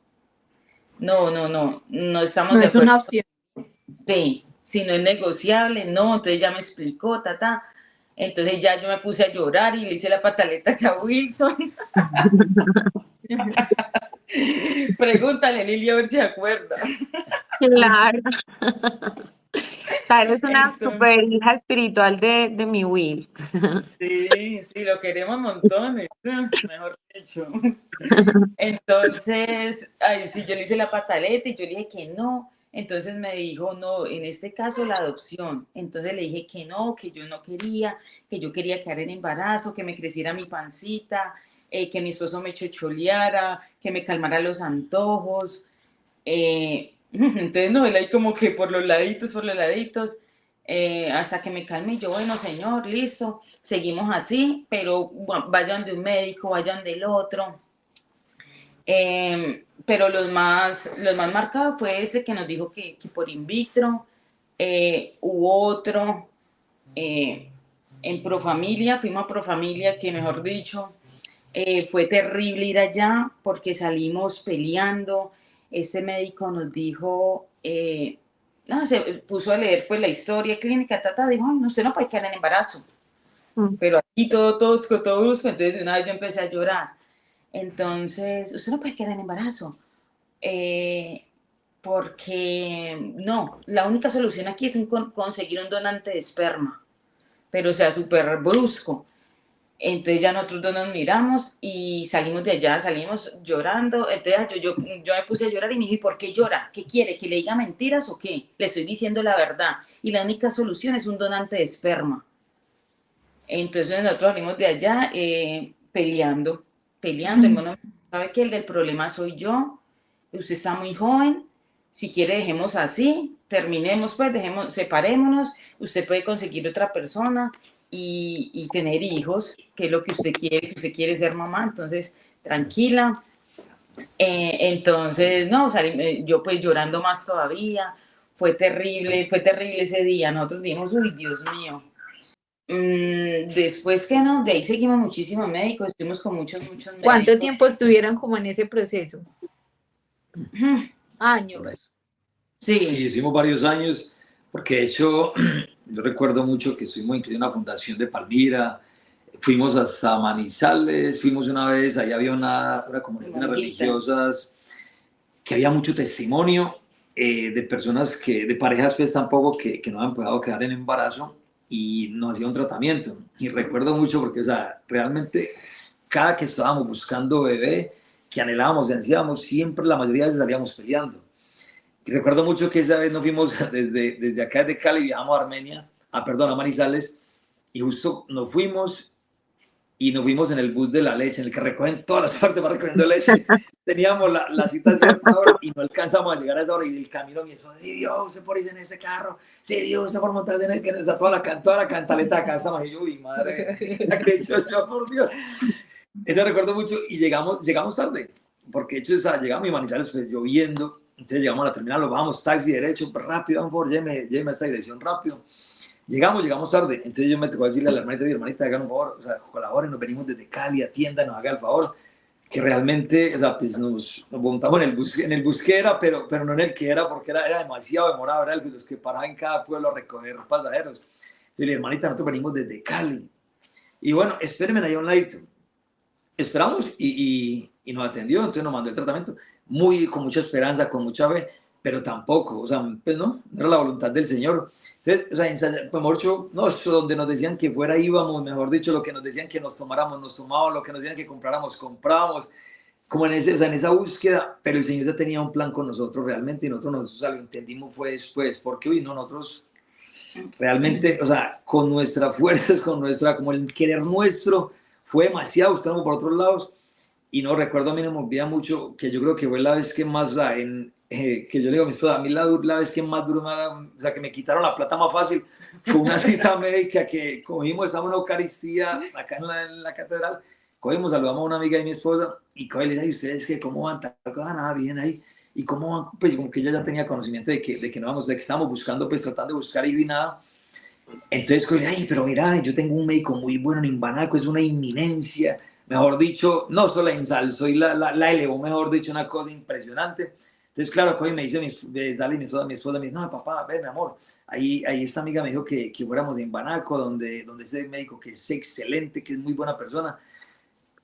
estamos No de es una acuerdo. opción. Sí, si no es negociable, no, entonces ya me explicó, entonces ya yo me puse a llorar y le hice la pataleta a Wilson. Pregúntale, Lili, a ver si se acuerda. Claro. Eres una Entonces, super hija espiritual de mi Will. sí, lo queremos montones, mejor dicho. Entonces, sí, yo le hice la pataleta y yo le dije que no. Entonces me dijo, no, en este caso la adopción. Entonces le dije que no, que yo no quería, que yo quería quedar en embarazo, que me creciera mi pancita, que mi esposo me chocholeara, que me calmara los antojos. Entonces, no, él ahí como que por los laditos, hasta que me calme. Yo, bueno, señor, listo, seguimos así, pero vayan de un médico, vayan del otro. Pero los más marcados fue ese que nos dijo que por in vitro, hubo otro en Profamilia, fuimos a Profamilia, que mejor dicho, fue terrible ir allá porque salimos peleando. Ese médico nos dijo, se puso a leer pues la historia clínica, dijo, ay, no, usted no puede quedar en embarazo. Pero aquí todo tosco, todo brusco, entonces de una vez yo empecé a llorar. Entonces, usted no puede quedar en embarazo, porque no, la única solución aquí es conseguir un donante de esperma, pero o sea, súper brusco. Entonces ya nosotros dos nos miramos y salimos de allá, salimos llorando. Entonces yo me puse a llorar y me dije, ¿por qué llora? ¿Qué quiere? ¿Que le diga mentiras o qué? Le estoy diciendo la verdad. Y la única solución es un donante de esperma. Entonces nosotros salimos de allá peleando. Bueno, sabe que el del problema soy yo, usted está muy joven, si quiere dejemos así, terminemos pues, separémonos, usted puede conseguir otra persona y tener hijos, que es lo que usted quiere ser mamá, entonces tranquila. Entonces, no, yo pues llorando más todavía, fue terrible ese día, nosotros dijimos, uy, Dios mío. Después que no, de ahí seguimos muchísimos médicos, estuvimos con muchos médicos. ¿Cuánto tiempo estuvieron como en ese proceso? Años. Sí, hicimos varios años, porque de hecho yo recuerdo mucho que estuvimos incluidos en una fundación de Palmira, fuimos hasta Manizales, fuimos una vez, ahí había una comunidad de religiosas, que había mucho testimonio de personas de parejas pues tampoco que no habían podido quedar en embarazo y nos hacía un tratamiento. Y recuerdo mucho porque, o sea, realmente cada que estábamos buscando bebé, que anhelábamos y ansiábamos, siempre la mayoría de veces salíamos peleando. Y recuerdo mucho que esa vez nos fuimos desde acá, de Cali, viajamos a a Manizales, y justo nos fuimos en el bus de la leche, en el que recogen todas las partes para recogiendo leche. Teníamos la cita a cierta hora y no alcanzamos a llegar a esa hora, y el camino mi esposa, sí, Dios, usted por irse en ese carro, sí, Dios, usted por montarse en el que está toda la cantaleta acá, estamos, y yo, uy, madre, que he hecho yo, por Dios. Entonces recuerdo mucho, y llegamos tarde, porque de hecho llegamos y Manizales pues, lloviendo, entonces llegamos a la terminal, nos bajamos, taxi derecho, rápido, por favor, lléveme a esa dirección rápido. Llegamos tarde, entonces yo me tocó decirle a la hermanita, hagan un favor, o sea, colaboren, nos venimos desde Cali, atienda, nos haga el favor, que realmente, o sea, pues nos montamos en el bus que era, pero no en el que era, porque era demasiado demorado, era el de los que paraban en cada pueblo a recoger pasajeros. Entonces la hermanita, nosotros venimos desde Cali, y bueno, espérenme ahí a un ladito. Esperamos y nos atendió, entonces nos mandó el tratamiento, con mucha esperanza, con mucha fe, pero tampoco, o sea, pues no era la voluntad del Señor. Entonces, o sea, pues mucho, no, donde nos decían que fuera íbamos, mejor dicho, lo que nos decían que nos tomáramos, nos tomábamos, lo que nos decían que compráramos, comprábamos, como en esa búsqueda, pero el Señor ya tenía un plan con nosotros realmente, y nosotros, o sea, lo entendimos fue después, porque hoy no, nosotros realmente, o sea, con nuestras fuerzas, como el querer nuestro, fue demasiado, estábamos por otros lados, Y no recuerdo, a mí no me olvida mucho, que yo creo que fue la vez que más, o sea, que yo le digo a mi esposa, a mí la vez que más duro, o sea, que me quitaron la plata más fácil, fue una cita médica que cogimos, estábamos en una Eucaristía acá en la catedral, cogimos, saludamos a una amiga de mi esposa, y coge y le dice, ¿y ustedes qué, cómo van? Nada, bien ahí. Y cómo van, pues como que ella ya tenía conocimiento de que no vamos, de que estábamos buscando, pues tratando de buscar y nada. Entonces, coge, ay, pero mira, yo tengo un médico muy bueno en Imbanaco, es una inminencia, mejor dicho, no solo la ensalzó y la elevó, mejor dicho, una cosa impresionante. Entonces, claro, coge y me dice, sale mi esposa me dice, no, papá, ve, mi amor, ahí esta amiga me dijo que fuéramos de Imbanaco, donde ese médico que es excelente, que es muy buena persona.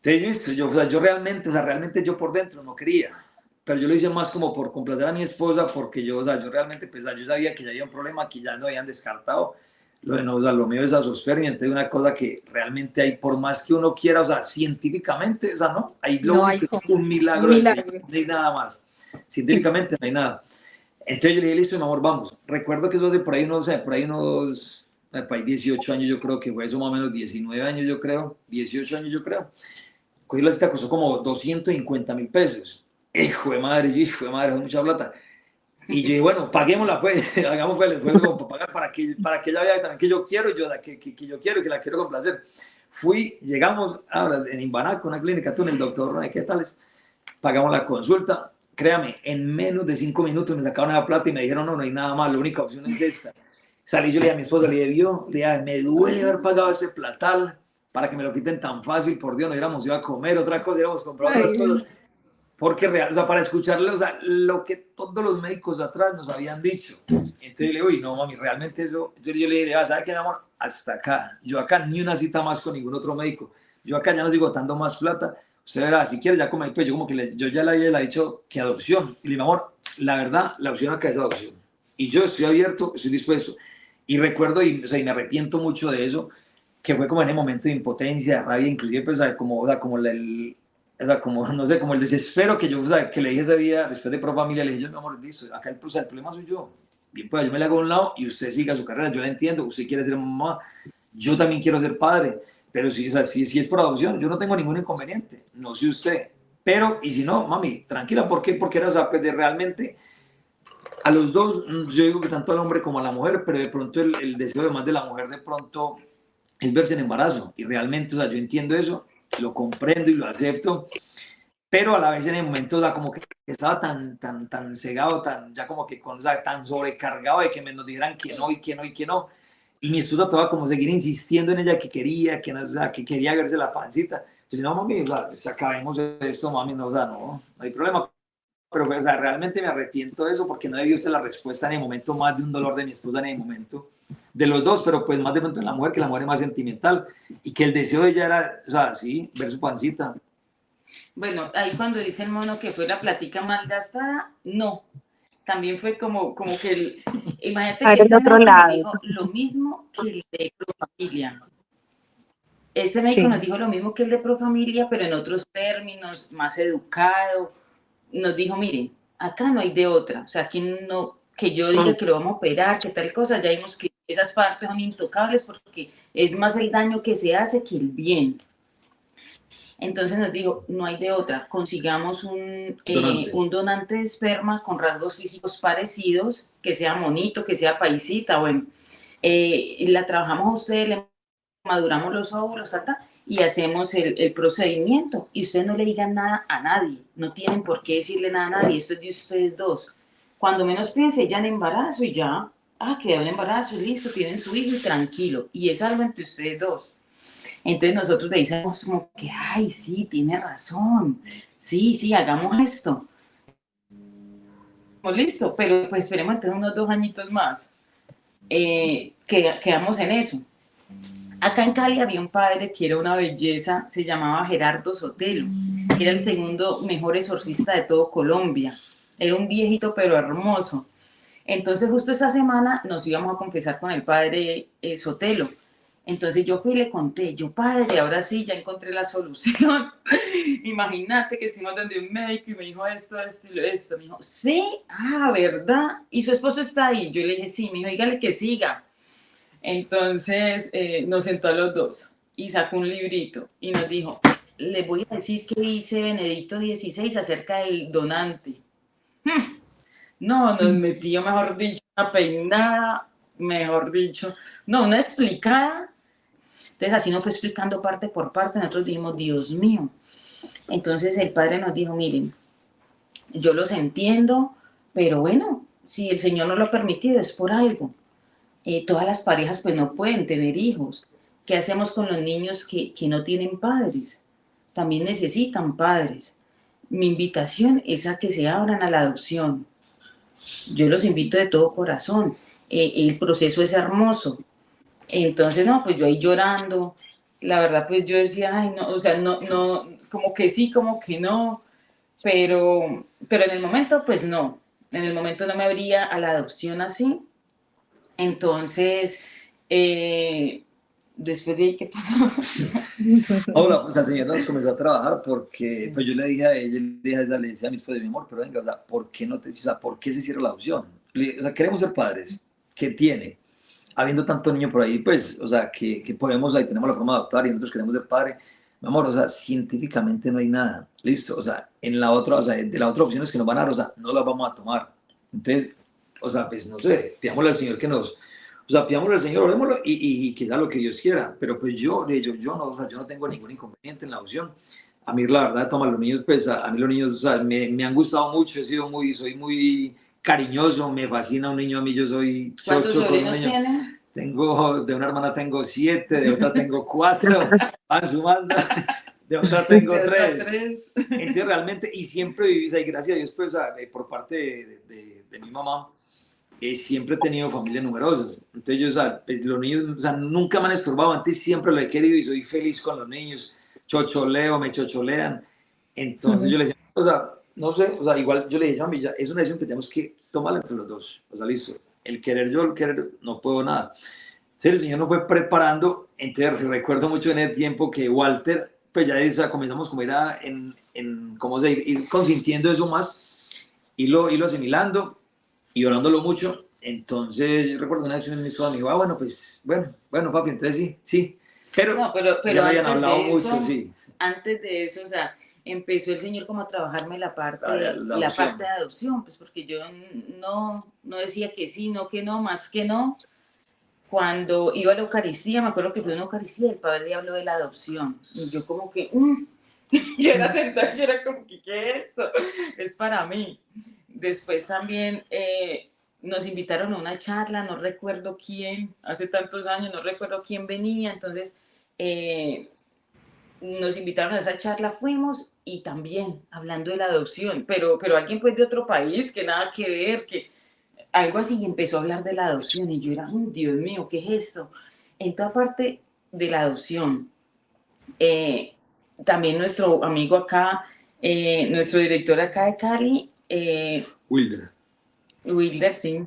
Entonces, yo, o sea, yo realmente yo por dentro no quería, pero yo lo hice más como por complacer a mi esposa, porque yo, o sea, yo realmente, pues, yo sabía que ya había un problema, que ya no habían descartado. Lo de no, o sea, lo mío es azoospermia, entonces una cosa que realmente hay, por más que uno quiera, o sea, científicamente, o sea, no, hay lo No único hay que es un milagro, un milagro. no hay nada más. Científicamente no hay nada. Entonces yo le dije, listo, mi amor, vamos. Recuerdo que eso hace por ahí por ahí 18 años, yo creo que fue eso, más o menos 19 años, yo creo, 18 años, yo creo. Cogí la cita, costó como 250.000 pesos. Hijo de madre, es mucha plata. Y yo dije, bueno, paguémosla pues, hagamos pues el esfuerzo para pagar, para que ella vea también que yo quiero, que yo quiero y que la quiero complacer. Llegamos ahora en Imbanaco, una clínica, tú en el doctor, ¿qué tal es? Pagamos la consulta, créame, en menos de 5 minutos me sacaron la plata y me dijeron, no hay nada más, la única opción es esta. Salí yo, le dije a mi esposa, le dije, me duele haber pagado ese platal para que me lo quiten tan fácil, por Dios, no hubiéramos ido a comer otra cosa, hubiéramos comprado otras cosas. Porque o sea, para escucharle, o sea, lo que todos los médicos de atrás nos habían dicho. Entonces le digo, no, mami, realmente eso. Entonces yo le dije, ¿sabes qué, mi amor? Hasta acá. Yo acá ni una cita más con ningún otro médico. Yo acá ya no sigo dando más plata. Usted verá, si quiere ya come, pues yo como que yo ya le he dicho que adopción. Y le dije, mi amor, la verdad, la opción acá es adopción. Y yo estoy abierto, estoy dispuesto. Y recuerdo, o sea, y me arrepiento mucho de eso, que fue como en el momento de impotencia, de rabia, inclusive, pues, o sea, como no sé, como el desespero que yo, o sea, que le dije ese día, después de Pro Familia, le dije yo, mi amor, listo, acá el problema soy yo. Bien, pues yo me le hago a un lado y usted siga su carrera, yo la entiendo, usted quiere ser mamá, yo también quiero ser padre, pero si, o sea, si es por adopción, yo no tengo ningún inconveniente, no sé usted. Pero, y si no, mami, tranquila, ¿por qué? Porque era, o sea, pues realmente, a los dos, yo digo que tanto al hombre como a la mujer, pero de pronto el deseo de más de la mujer de pronto es verse en embarazo, y realmente, o sea, yo entiendo eso, lo comprendo y lo acepto, pero a la vez en el momento, o sea, como que estaba tan cegado, ya como que o sea, tan sobrecargado de que nos dijeran que no y que no y que no, y mi esposa toda como seguir insistiendo en ella que quería, o sea, que quería verse la pancita. Yo no, mami, o sea, pues, acabemos esto, mami, no, o sea, no hay problema. Pero o sea, realmente me arrepiento de eso porque no debió ser la respuesta en el momento, más de un dolor de mi esposa en el momento, de los dos, pero pues más de pronto en la mujer, que la mujer es más sentimental y que el deseo de ella era, o sea, sí, ver su pancita. Bueno, ahí cuando dice el mono que fue la platica mal gastada, no. También fue como que, imagínate que este médico nos dijo lo mismo que el de Profamilia. Este médico nos dijo lo mismo que el de Profamilia, pero en otros términos, más educado. Nos dijo, miren, acá no hay de otra. O sea, aquí no, que yo diga que lo vamos a operar, que tal cosa, ya vimos que esas partes son intocables porque es más el daño que se hace que el bien. Entonces nos dijo, no hay de otra, consigamos un donante de esperma con rasgos físicos parecidos, que sea monito, que sea paisita, bueno, la trabajamos a ustedes, le maduramos los óvulos, y hacemos el procedimiento, y ustedes no le digan nada a nadie, no tienen por qué decirle nada a nadie, esto es de ustedes dos. Cuando menos piense, ya en embarazo y ya, quedó el embarazo, listo, tienen su hijo y tranquilo, y es algo entre ustedes dos. Entonces nosotros le decimos como que, ay, sí, tiene razón, sí, hagamos esto. Listo, pero pues esperemos entonces unos 2 añitos más. Quedamos en eso. Acá en Cali había un padre que era una belleza, se llamaba Gerardo Sotelo, era el segundo mejor exorcista de todo Colombia. Era un viejito pero hermoso. Entonces justo esta semana nos íbamos a confesar con el padre Sotelo. Entonces yo fui y le conté, yo padre, ahora sí, ya encontré la solución. Imagínate que estuvimos donde un médico y me dijo esto y esto. Me dijo, sí, ¿verdad? Y su esposo está ahí. Yo le dije, sí, me dijo, dígale que siga. Entonces nos sentó a los dos y sacó un librito y nos dijo, les voy a decir que dice Benedicto XVI acerca del donante. No, nos metió, mejor dicho, una peinada, mejor dicho, no, una explicada. Entonces así nos fue explicando parte por parte, nosotros dijimos, Dios mío. Entonces el padre nos dijo, miren, yo los entiendo, pero bueno, si el Señor no lo ha permitido es por algo. Todas las parejas pues no pueden tener hijos. ¿Qué hacemos con los niños que no tienen padres? También necesitan padres. Mi invitación es a que se abran a la adopción. Yo los invito de todo corazón. El proceso es hermoso. Entonces, no, pues yo ahí llorando. La verdad, pues yo decía, ay, no, o sea, no, como que sí, como que no. Pero en el momento, pues no. En el momento no me abría a la adopción así. Entonces, después de ahí, ¿qué pasó? Ahora, pues el Señor nos comenzó a trabajar porque, pues yo le dije a ella, le decía a mi esposa, mi amor, pero venga, o sea, ¿por qué no te, o sea, por qué se cierra la adopción? O sea, queremos ser padres. ¿Qué tiene? Habiendo tanto niño por ahí, pues, o sea, que podemos, ahí tenemos la forma de adoptar y nosotros queremos ser padres. Mi amor, o sea, científicamente no hay nada. Listo, o sea, en la otra, o sea, de las otras opciones que nos van a dar, o sea, no las vamos a tomar. Entonces, o sea, pues no sé, pidámosle al Señor que nos, o sea, pidámosle al Señor, orémoslo y que sea lo que Dios quiera. Pero pues yo no, o sea, yo no tengo ningún inconveniente en la adopción. A mí, la verdad, toma los niños, pues a mí los niños, o sea, me han gustado mucho, soy muy cariñoso, me fascina un niño, a mí yo soy ¿Cuántos chocho con un sobrinos niño. tienen? Tengo, de una hermana tengo 7, de otra tengo 4, van sumando, de otra tengo 3. Entonces realmente, y siempre viví, y gracias a Dios, pues, por parte de mi mamá, siempre he tenido familias numerosas. Entonces yo, o sea, pues, los niños, o sea, nunca me han estorbado, antes siempre lo he querido y soy feliz con los niños, chocholeo, me chocholean. Entonces yo le decía, o sea, no sé, o sea, igual yo le dije, mami, ya, es una decisión que tenemos que tomarla entre los dos, o sea, listo. El querer yo, el querer, no puedo nada. Entonces el Señor nos fue preparando. Entonces recuerdo mucho en el tiempo que Walter, pues ya, o sea, comenzamos como era cómo se ir consintiendo eso más, irlo asimilando y orándolo mucho. Entonces yo recuerdo una vez mi esposa me dijo, bueno, pues, bueno, papi, entonces sí. Pero, no, pero ya me habían hablado eso, mucho, sí. Antes de eso, o sea, empezó el Señor como a trabajarme la parte de adopción, pues porque yo no decía que sí, no que no, más que no. Cuando iba a la Eucaristía, me acuerdo que fue una Eucaristía, el padre habló de la adopción. Y yo como que, yo era sentada, yo era como que, ¿qué es esto? Es para mí. Después también nos invitaron a una charla, no recuerdo quién, hace tantos años, no recuerdo quién venía, entonces nos invitaron a esa charla, fuimos y también hablando de la adopción, pero alguien pues de otro país, que nada que ver, que algo así, y empezó a hablar de la adopción y yo era, Dios mío, ¿qué es esto? En toda parte de la adopción. También nuestro amigo acá, nuestro director acá de Cali, Wilder, sí,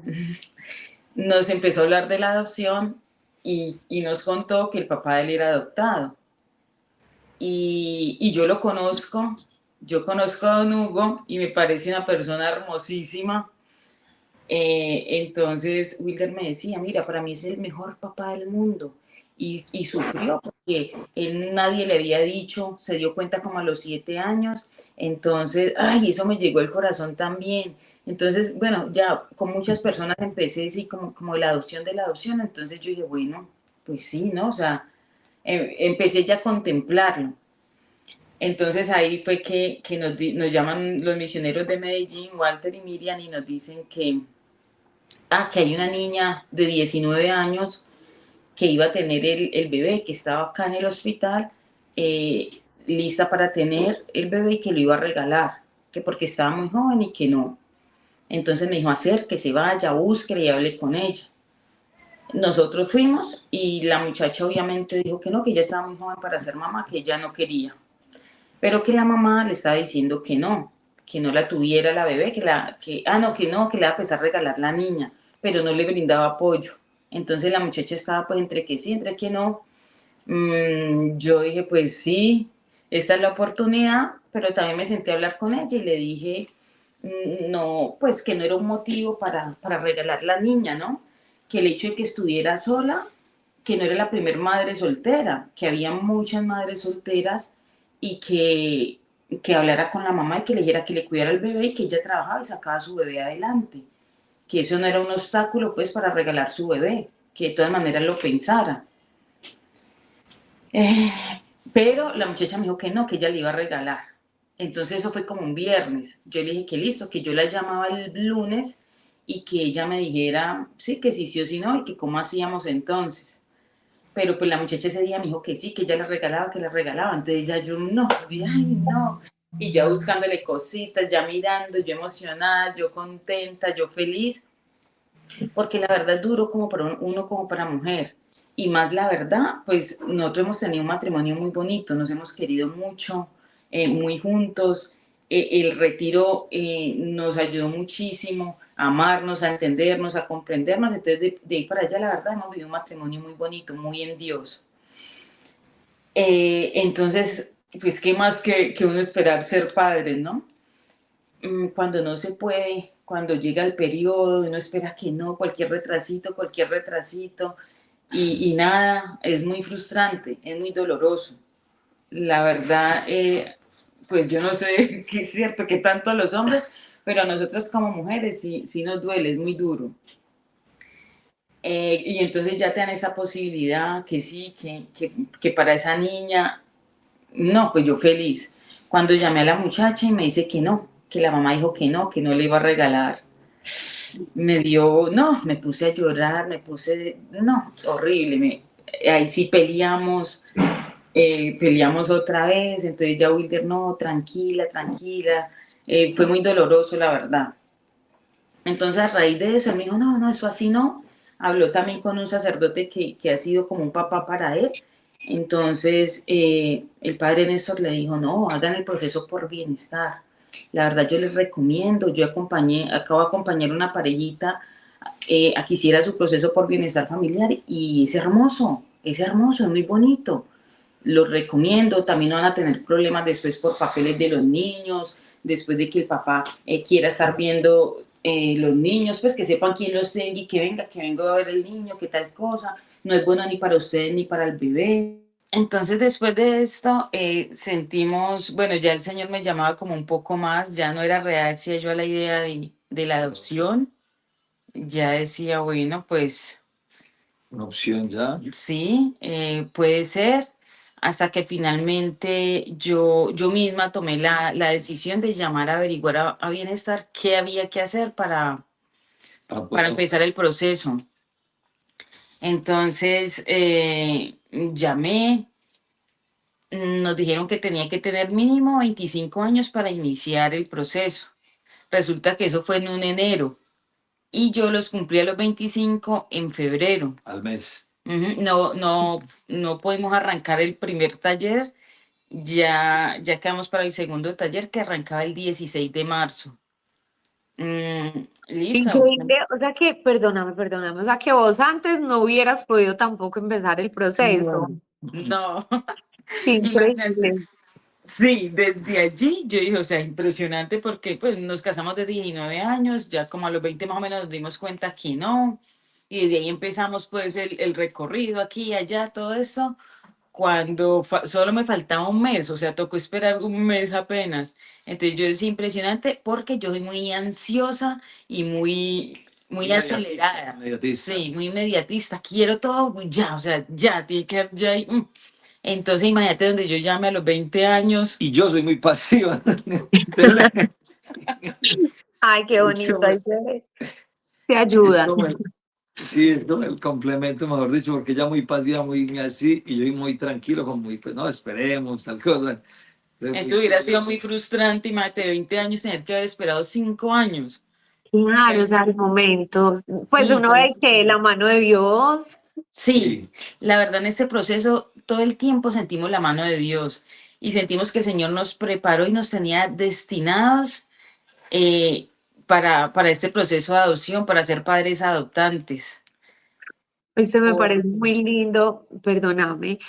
nos empezó a hablar de la adopción y nos contó que el papá de él era adoptado. Y yo lo conozco, yo conozco a don Hugo y me parece una persona hermosísima. Entonces Wilder me decía, mira, para mí es el mejor papá del mundo. Y sufrió porque él nadie le había dicho, se dio cuenta como a los 7 años. Entonces, ay, eso me llegó al corazón también. Entonces, bueno, ya con muchas personas empecé así como la adopción de la adopción. Entonces yo dije, bueno, pues sí, ¿no? O sea, empecé ya a contemplarlo. Entonces ahí fue que nos llaman los misioneros de Medellín, Walter y Miriam, y nos dicen que hay una niña de 19 años que iba a tener el bebé, que estaba acá en el hospital, lista para tener el bebé y que lo iba a regalar, que porque estaba muy joven y que no. Entonces me dijo, que se vaya, búsquela y hable con ella. Nosotros fuimos y la muchacha obviamente dijo que no, que ella estaba muy joven para ser mamá, que ella no quería. Pero que la mamá le estaba diciendo que no la tuviera la bebé, que le iba a empezar a regalar la niña, pero no le brindaba apoyo. Entonces la muchacha estaba pues entre que sí, entre que no. Yo dije, pues sí, esta es la oportunidad, pero también me senté a hablar con ella y le dije, no, pues que no era un motivo para regalar la niña, ¿no? Que el hecho de que estuviera sola, que no era la primer madre soltera, que había muchas madres solteras y que hablara con la mamá y que le dijera que le cuidara al bebé y que ella trabajaba y sacaba a su bebé adelante, que eso no era un obstáculo pues para regalar su bebé, que de todas maneras lo pensara. Pero la muchacha me dijo que no, que ella le iba a regalar. Entonces eso fue como un viernes. Yo le dije que listo, que yo la llamaba el lunes y que ella me dijera sí, que sí o sí no, y que cómo hacíamos entonces. Pero pues la muchacha ese día me dijo que sí, que ella la regalaba, que la regalaba. Entonces ya yo no, dije, ay no. Y ya buscándole cositas, ya mirando, yo emocionada, yo contenta, yo feliz. Porque la verdad es duro como para uno como para mujer. Y más la verdad, pues nosotros hemos tenido un matrimonio muy bonito, nos hemos querido mucho, muy juntos. El retiro nos ayudó muchísimo a amarnos, a entendernos, a comprendernos. Entonces de ahí para allá la verdad hemos vivido un matrimonio muy bonito, muy en Dios. Entonces, pues qué más que uno esperar ser padre, ¿no? Cuando no se puede, cuando llega el periodo, uno espera que no, cualquier retrasito, y nada, es muy frustrante, es muy doloroso. La verdad, pues yo no sé qué es cierto, que tanto a los hombres, pero a nosotros como mujeres sí nos duele, es muy duro. Y entonces ya te dan esa posibilidad, que sí, que para esa niña, no, pues yo feliz. Cuando llamé a la muchacha y me dice que no, que la mamá dijo que no le iba a regalar, me puse a llorar, no, horrible, ahí sí peleamos otra vez, entonces ya Wilder, no, tranquila, fue muy doloroso, la verdad. Entonces a raíz de eso, él me dijo, no, eso así no, habló también con un sacerdote que ha sido como un papá para él, entonces el padre Néstor le dijo, no, hagan el proceso por bienestar. La verdad yo les recomiendo, acabo de acompañar una parejita a que hiciera su proceso por bienestar familiar y es hermoso, es muy bonito. Lo recomiendo, también no van a tener problemas después por papeles de los niños, después de que el papá quiera estar viendo los niños, pues que sepan quién los tenga y que venga a ver el niño, que tal cosa, no es bueno ni para ustedes ni para el bebé. Entonces, después de esto, sentimos, bueno, ya el Señor me llamaba como un poco más, ya no era reacia yo a la idea de la adopción, ya decía, bueno, pues Una opción ya. sí, puede ser, hasta que finalmente yo misma tomé la decisión de llamar a averiguar a Bienestar qué había que hacer para empezar el proceso. Entonces, llamé. Nos dijeron que tenía que tener mínimo 25 años para iniciar el proceso. Resulta que eso fue en un enero y yo los cumplí a los 25 en febrero. Al mes. No podemos arrancar el primer taller, ya quedamos para el segundo taller que arrancaba el 16 de marzo. Listo. Increíble, o sea que, perdóname, o sea que vos antes no hubieras podido tampoco empezar el proceso. No. Increíble. Sí, desde allí yo dije, o sea, impresionante porque pues nos casamos de 19 años, ya como a los 20 más o menos nos dimos cuenta que no, y desde ahí empezamos pues el recorrido aquí y allá, todo eso, cuando solo me faltaba un mes, o sea, tocó esperar un mes apenas. Entonces yo decía impresionante porque yo soy muy ansiosa y muy acelerada. Inmediatista. Sí, muy inmediatista, quiero todo ya, o sea, ya, tiene que ya. Entonces, imagínate donde yo llame a los 20 años. Y yo soy muy pasiva. Ay, qué bonito. Ahí te ayuda. Sí, es como el complemento, mejor dicho, porque ella muy pasiva, muy así, y yo muy tranquilo, como muy, pues no, esperemos, tal cosa. Entonces hubiera sido muy frustrante, imagínate, de 20 años tener que haber esperado 5 años. Claro, o sea, el momento. Pues Sí, uno ve que la mano de Dios. Sí, la verdad en este proceso todo el tiempo sentimos la mano de Dios y sentimos que el Señor nos preparó y nos tenía destinados para este proceso de adopción, para ser padres adoptantes. Este me parece muy lindo, perdóname.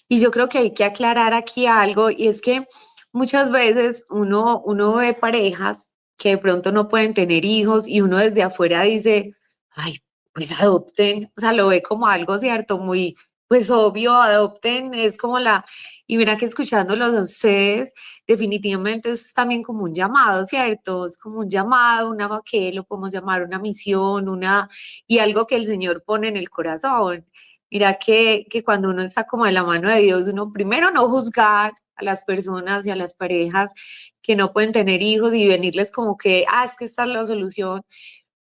Y yo creo que hay que aclarar aquí algo, y es que muchas veces uno ve parejas que de pronto no pueden tener hijos y uno desde afuera dice, ay, pues adopten, o sea, lo ve como algo, cierto, muy, pues obvio, adopten, es como y mira que escuchándolos a ustedes, definitivamente es también como un llamado, ¿cierto? Es como un llamado, que lo podemos llamar una misión, y algo que el Señor pone en el corazón. Mira que cuando uno está como de la mano de Dios, uno primero no juzgar a las personas y a las parejas que no pueden tener hijos y venirles como que, es que esta es la solución,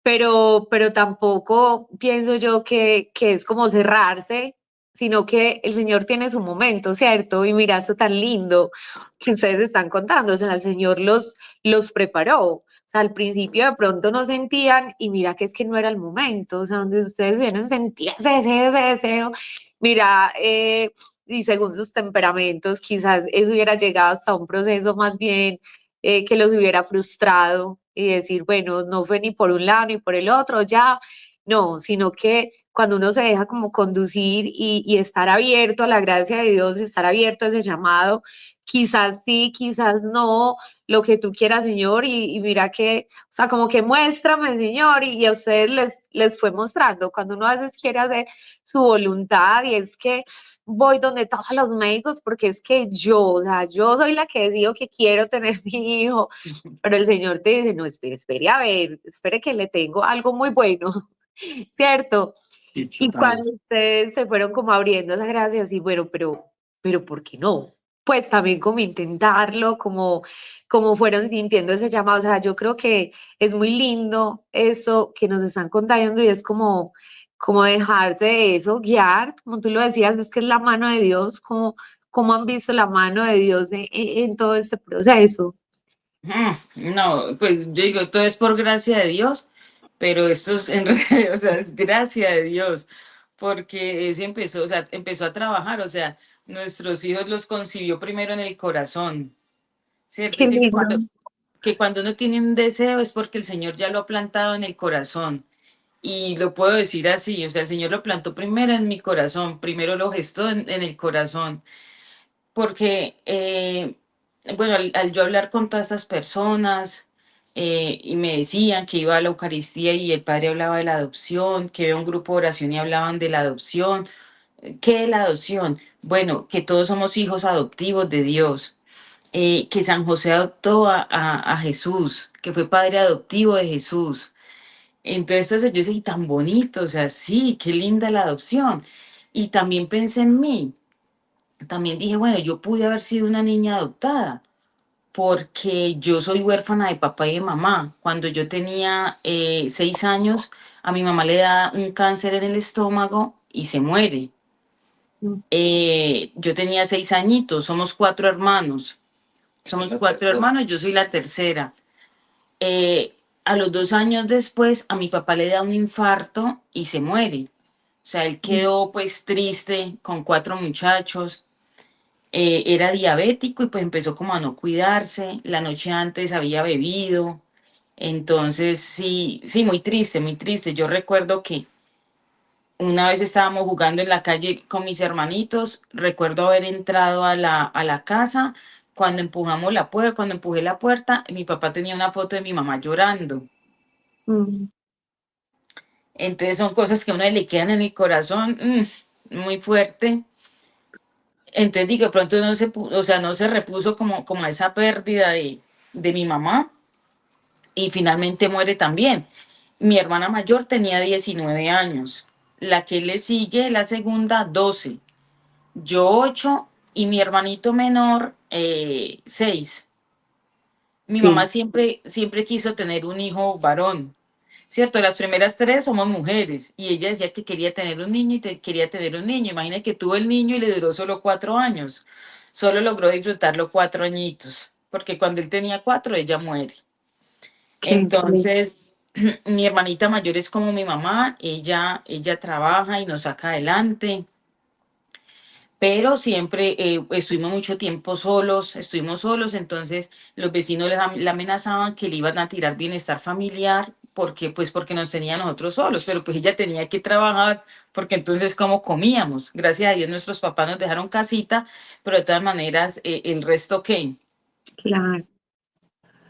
pero tampoco pienso yo que es como cerrarse, sino que el Señor tiene su momento, ¿cierto? Y mira, esto tan lindo que ustedes están contando, o sea, el Señor los preparó. O sea, al principio de pronto no sentían, y mira que es que no era el momento, o sea, donde ustedes vienen sentían ese deseo, mira, y según sus temperamentos, quizás eso hubiera llegado hasta un proceso más bien que los hubiera frustrado y decir, bueno, no fue ni por un lado ni por el otro, ya, no, sino que cuando uno se deja como conducir y estar abierto a la gracia de Dios, estar abierto a ese llamado, quizás sí, quizás no, lo que tú quieras, Señor, y mira que, o sea, como que muéstrame, Señor, y a ustedes les fue mostrando, cuando uno a veces quiere hacer su voluntad, y es que voy donde todos los médicos, porque es que o sea, yo soy la que decido que quiero tener mi hijo, pero el Señor te dice, no, espere, a ver, espere que le tengo algo muy bueno, ¿cierto? Sí, Y total. cuando ustedes se fueron como abriendo esa gracia, así, bueno, pero ¿por qué no? Pues también como intentarlo, como fueron sintiendo ese llamado. O sea, yo creo que es muy lindo eso que nos están contando y es como dejarse de eso guiar, como tú lo decías, es que es la mano de Dios, como han visto la mano de Dios en todo este proceso. No, pues yo digo, todo es por gracia de Dios, pero esto es en realidad, o sea, es gracia de Dios, porque eso empezó, o sea, empezó a trabajar, o sea, nuestros hijos los concibió primero en el corazón, ¿cierto? Qué Dice lindo. que cuando uno tiene un deseo es porque el Señor ya lo ha plantado en el corazón. Y lo puedo decir así, o sea, el Señor lo plantó primero en mi corazón, primero lo gestó en el corazón, porque, bueno, al yo hablar con todas estas personas y me decían que iba a la Eucaristía y el padre hablaba de la adopción, que iba a un grupo de oración y hablaban de la adopción. ¿Qué es la adopción? Bueno, que todos somos hijos adoptivos de Dios, que San José adoptó a Jesús, que fue padre adoptivo de Jesús. Entonces eso yo dije, "Y tan bonito, o sea, sí, qué linda la adopción". Y también pensé en mí, también dije, bueno, yo pude haber sido una niña adoptada, porque yo soy huérfana de papá y de mamá. Cuando yo tenía 6 años, a mi mamá le da un cáncer en el estómago y se muere. Yo tenía 6 añitos, somos 4 hermanos. Somos cuatro hermanos, yo soy la tercera. A los 2 años después, a mi papá le da un infarto y se muere. O sea, él quedó pues triste con 4 muchachos. Era diabético y pues empezó como a no cuidarse. La noche antes había bebido. Entonces, sí, sí, muy triste, muy triste. Yo recuerdo que una vez estábamos jugando en la calle con mis hermanitos. Recuerdo haber entrado a la casa. Cuando empujé la puerta, mi papá tenía una foto de mi mamá llorando. Mm. Entonces son cosas que a uno le quedan en el corazón muy fuerte. Entonces digo, de pronto o sea, no se repuso como a esa pérdida de mi mamá y finalmente muere también. Mi hermana mayor tenía 19 años, la que le sigue, la segunda, 12, yo 8 y mi hermanito menor 6. Mi mamá Sí, siempre quiso tener un hijo varón. Cierto, las primeras tres somos mujeres y ella decía que quería tener un niño y quería tener un niño. Imagina que tuvo el niño y le duró solo 4 años. Solo logró disfrutarlo 4 añitos, porque cuando él tenía 4, ella muere. qué Entonces, mi hermanita mayor es como mi mamá, ella trabaja y nos saca adelante, pero siempre estuvimos mucho tiempo solos, estuvimos solos, entonces los vecinos le amenazaban que le iban a tirar bienestar familiar porque nos tenía a nosotros solos, pero pues ella tenía que trabajar porque entonces cómo comíamos. Gracias a Dios nuestros papás nos dejaron casita, pero de todas maneras el resto qué. claro.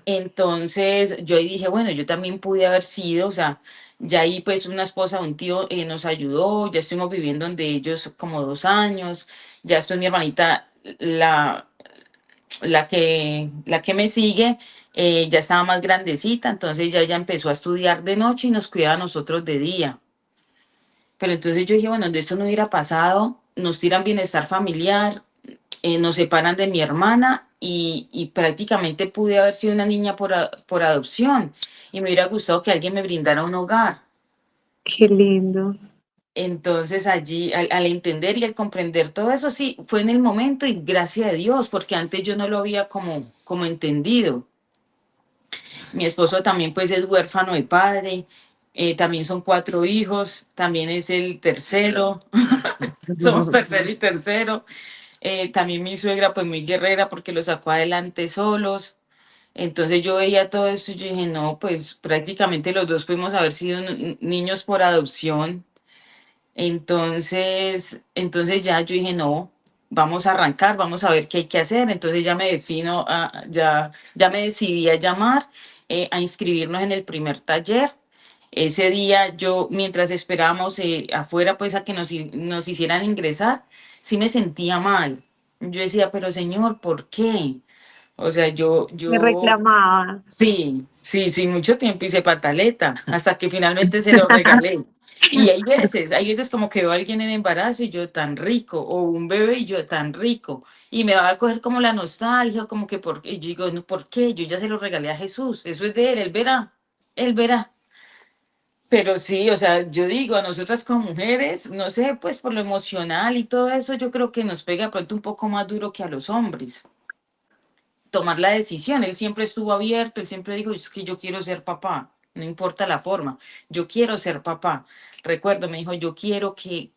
Entonces yo ahí dije, bueno, yo también pude haber sido, o sea, Ya ahí pues una esposa de un tío nos ayudó, ya estuvimos viviendo donde ellos como 2 años, ya después mi hermanita, la que me sigue, ya estaba más grandecita, entonces ya ella empezó a estudiar de noche y nos cuidaba a nosotros de día. Pero entonces yo dije, bueno, de esto no hubiera pasado, nos tiran bienestar familiar, nos separan de mi hermana y prácticamente pude haber sido una niña por adopción y me hubiera gustado que alguien me brindara un hogar. Qué lindo. Entonces allí, al entender y al comprender todo eso, sí, fue en el momento y gracias a Dios, porque antes yo no lo había como entendido. Mi esposo también pues es huérfano de padre, también son 4 hijos, también es el tercero, somos tercero y tercero. También mi suegra pues muy guerrera porque lo sacó adelante solos. Entonces yo veía todo eso y yo dije, no, pues prácticamente los dos pudimos haber sido niños por adopción. Entonces ya yo dije, no, vamos a arrancar, vamos a ver qué hay que hacer. Entonces ya me defino, ya me decidí a llamar, a inscribirnos en el primer taller. Ese día yo, mientras esperábamos afuera, pues a que nos hicieran ingresar, sí me sentía mal. Yo decía, pero señor, ¿por qué? O sea, Me yo, reclamabas. sí, mucho tiempo hice pataleta, hasta que finalmente se lo regalé. Y hay veces como que veo a alguien en embarazo y yo tan rico, o un bebé y yo tan rico, y me va a coger como la nostalgia, como que por qué, y yo digo, no, ¿por qué? Yo ya se lo regalé a Jesús, eso es de él verá, él verá. Pero sí, o sea, yo digo, a nosotras como mujeres, no sé, pues por lo emocional y todo eso, yo creo que nos pega de pronto un poco más duro que a los hombres tomar la decisión. Él siempre estuvo abierto, él siempre dijo, es que yo quiero ser papá, no importa la forma, yo quiero ser papá. Recuerdo, me dijo, yo quiero que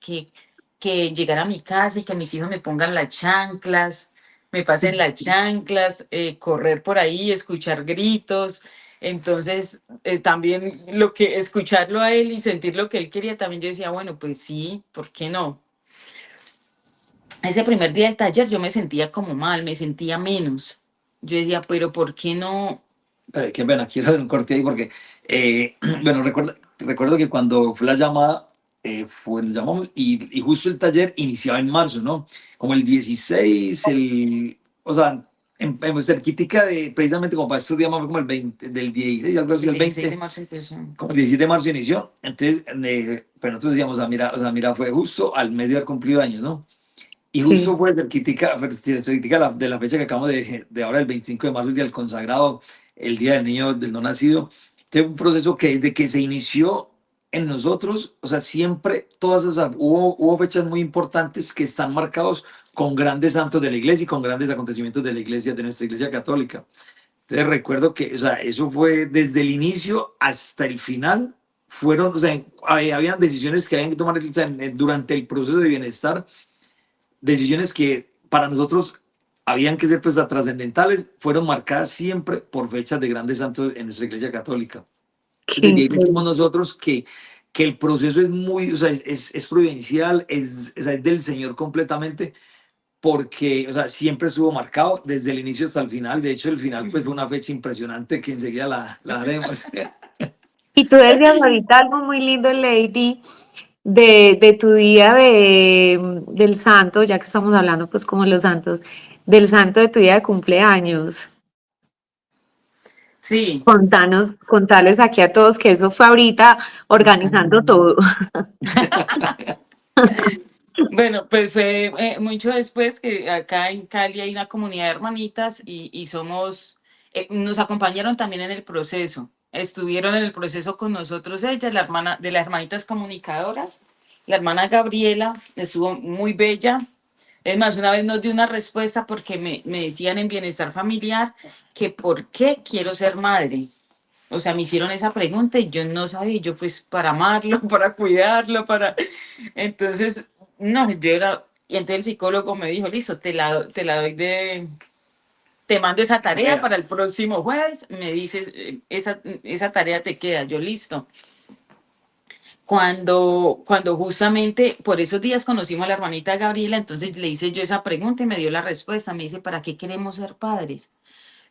llegara a mi casa y que mis hijos me pongan las chanclas, me pasen las chanclas, correr por ahí, escuchar gritos. Entonces, también escucharlo a él y sentir lo que él quería, también yo decía, bueno, pues sí, ¿por qué no? Ese primer día del taller yo me sentía como mal, me sentía menos. Yo decía, pero ¿por qué no? Qué pena, quiero hacer un corte ahí porque, bueno, recuerdo que cuando fue la llamada, nos llamamos y justo el taller iniciaba en marzo, ¿no? Como el 16, o sea, cerquítica de, precisamente como para estos días, más como el 20, del 16, algo así, El el 16 de 20, marzo empezó. como el 17 de marzo inició. Entonces, pero nosotros decíamos, o sea, mira, fue justo al medio del cumplido años, ¿no? Y justo Sí. fue cerquítica de la fecha que acabamos de ahora, el 25 de marzo, el día del consagrado, el día del niño del no nacido. Este es un proceso que desde que se inició en nosotros, o sea, siempre todas esas, hubo fechas muy importantes que están marcados con grandes santos de la iglesia y con grandes acontecimientos de la iglesia, de nuestra iglesia católica. Entonces recuerdo que, o sea, eso fue desde el inicio hasta el final, fueron, o sea, habían decisiones que habían que tomar durante el proceso de bienestar, decisiones que para nosotros habían que ser pues trascendentales, fueron marcadas siempre por fechas de grandes santos en nuestra iglesia católica. Qué Desde ahí decimos increíble. nosotros que el proceso es muy, o sea, es providencial, es del Señor completamente, porque, o sea, siempre estuvo marcado desde el inicio hasta el final. De hecho, el final pues fue una fecha impresionante que enseguida la haremos. Y tú decías ahorita algo muy lindo, Lady, de tu día del santo, ya que estamos hablando pues como los santos, del santo de tu día de cumpleaños. Sí, Contarles aquí a todos que eso fue ahorita organizando todo. bueno, pues fue mucho después que acá en Cali hay una comunidad de hermanitas y nos acompañaron también en el proceso. Estuvieron en el proceso con nosotros ellas, la hermana de las hermanitas comunicadoras, la hermana Gabriela, estuvo muy bella. Es más, una vez nos dio una respuesta porque me decían en bienestar familiar que por qué quiero ser madre. O sea, me hicieron esa pregunta y yo no sabía, yo pues para amarlo, para cuidarlo, Entonces, no, yo era... Y entonces el psicólogo me dijo, listo, te la doy te mando esa tarea para el próximo jueves, me dices, esa tarea te queda, yo listo. Cuando justamente por esos días conocimos a la hermanita Gabriela, entonces le hice yo esa pregunta y me dio la respuesta, me dice, ¿para qué queremos ser padres?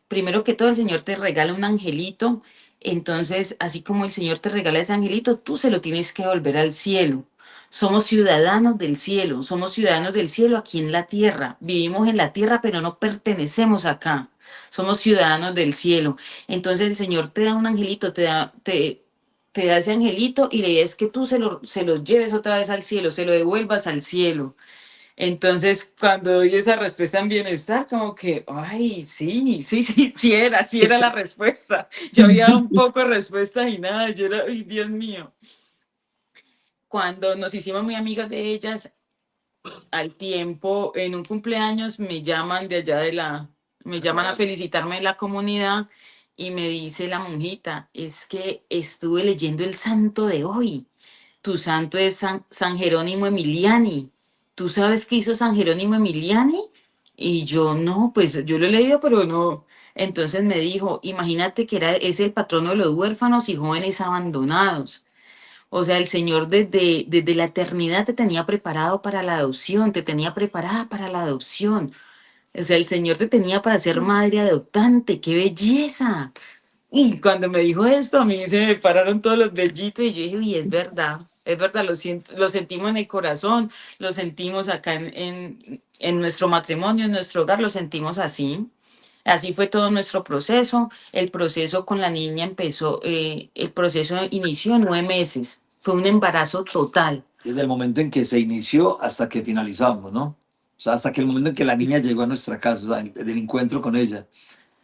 Primero que todo, el Señor te regala un angelito Entonces, así como el Señor te regala ese angelito, tú se lo tienes que devolver al cielo. Somos ciudadanos del cielo, somos ciudadanos del cielo aquí en la tierra. Vivimos en la tierra, pero no pertenecemos acá. Somos ciudadanos del cielo. Entonces el Señor te da un angelito, te da ese angelito y la idea es que tú se lo lleves otra vez al cielo, se lo devuelvas al cielo. Entonces, cuando doy esa respuesta en bienestar, como que, ay, sí era la respuesta. Yo había dado un poco de respuesta y nada, yo era, ay, Dios mío. Cuando nos hicimos muy amigas de ellas, al tiempo, en un cumpleaños, me llaman de allá me llaman a felicitarme de la comunidad y me dice la monjita, es que estuve leyendo el santo de hoy. Tu santo es San Jerónimo Emiliani. ¿Tú sabes qué hizo San Jerónimo Emiliani? Y yo, no, pues yo lo he leído, pero no. Entonces me dijo, imagínate que es el patrono de los huérfanos y jóvenes abandonados. O sea, el Señor desde la eternidad te tenía preparado para la adopción, te tenía preparada para la adopción. O sea, el Señor te tenía para ser madre adoptante. ¡Qué belleza! Y cuando me dijo esto, a mí se me pararon todos los vellitos y yo dije, uy, es verdad, lo sentimos en el corazón, lo sentimos acá en nuestro matrimonio, en nuestro hogar, lo sentimos así. Así fue todo nuestro proceso. El proceso con la niña empezó, el proceso inició en 9 meses. Fue un embarazo total. Desde el momento en que se inició hasta que finalizamos, ¿no? O sea, hasta que el momento en que la niña llegó a nuestra casa, o sea, del encuentro con ella.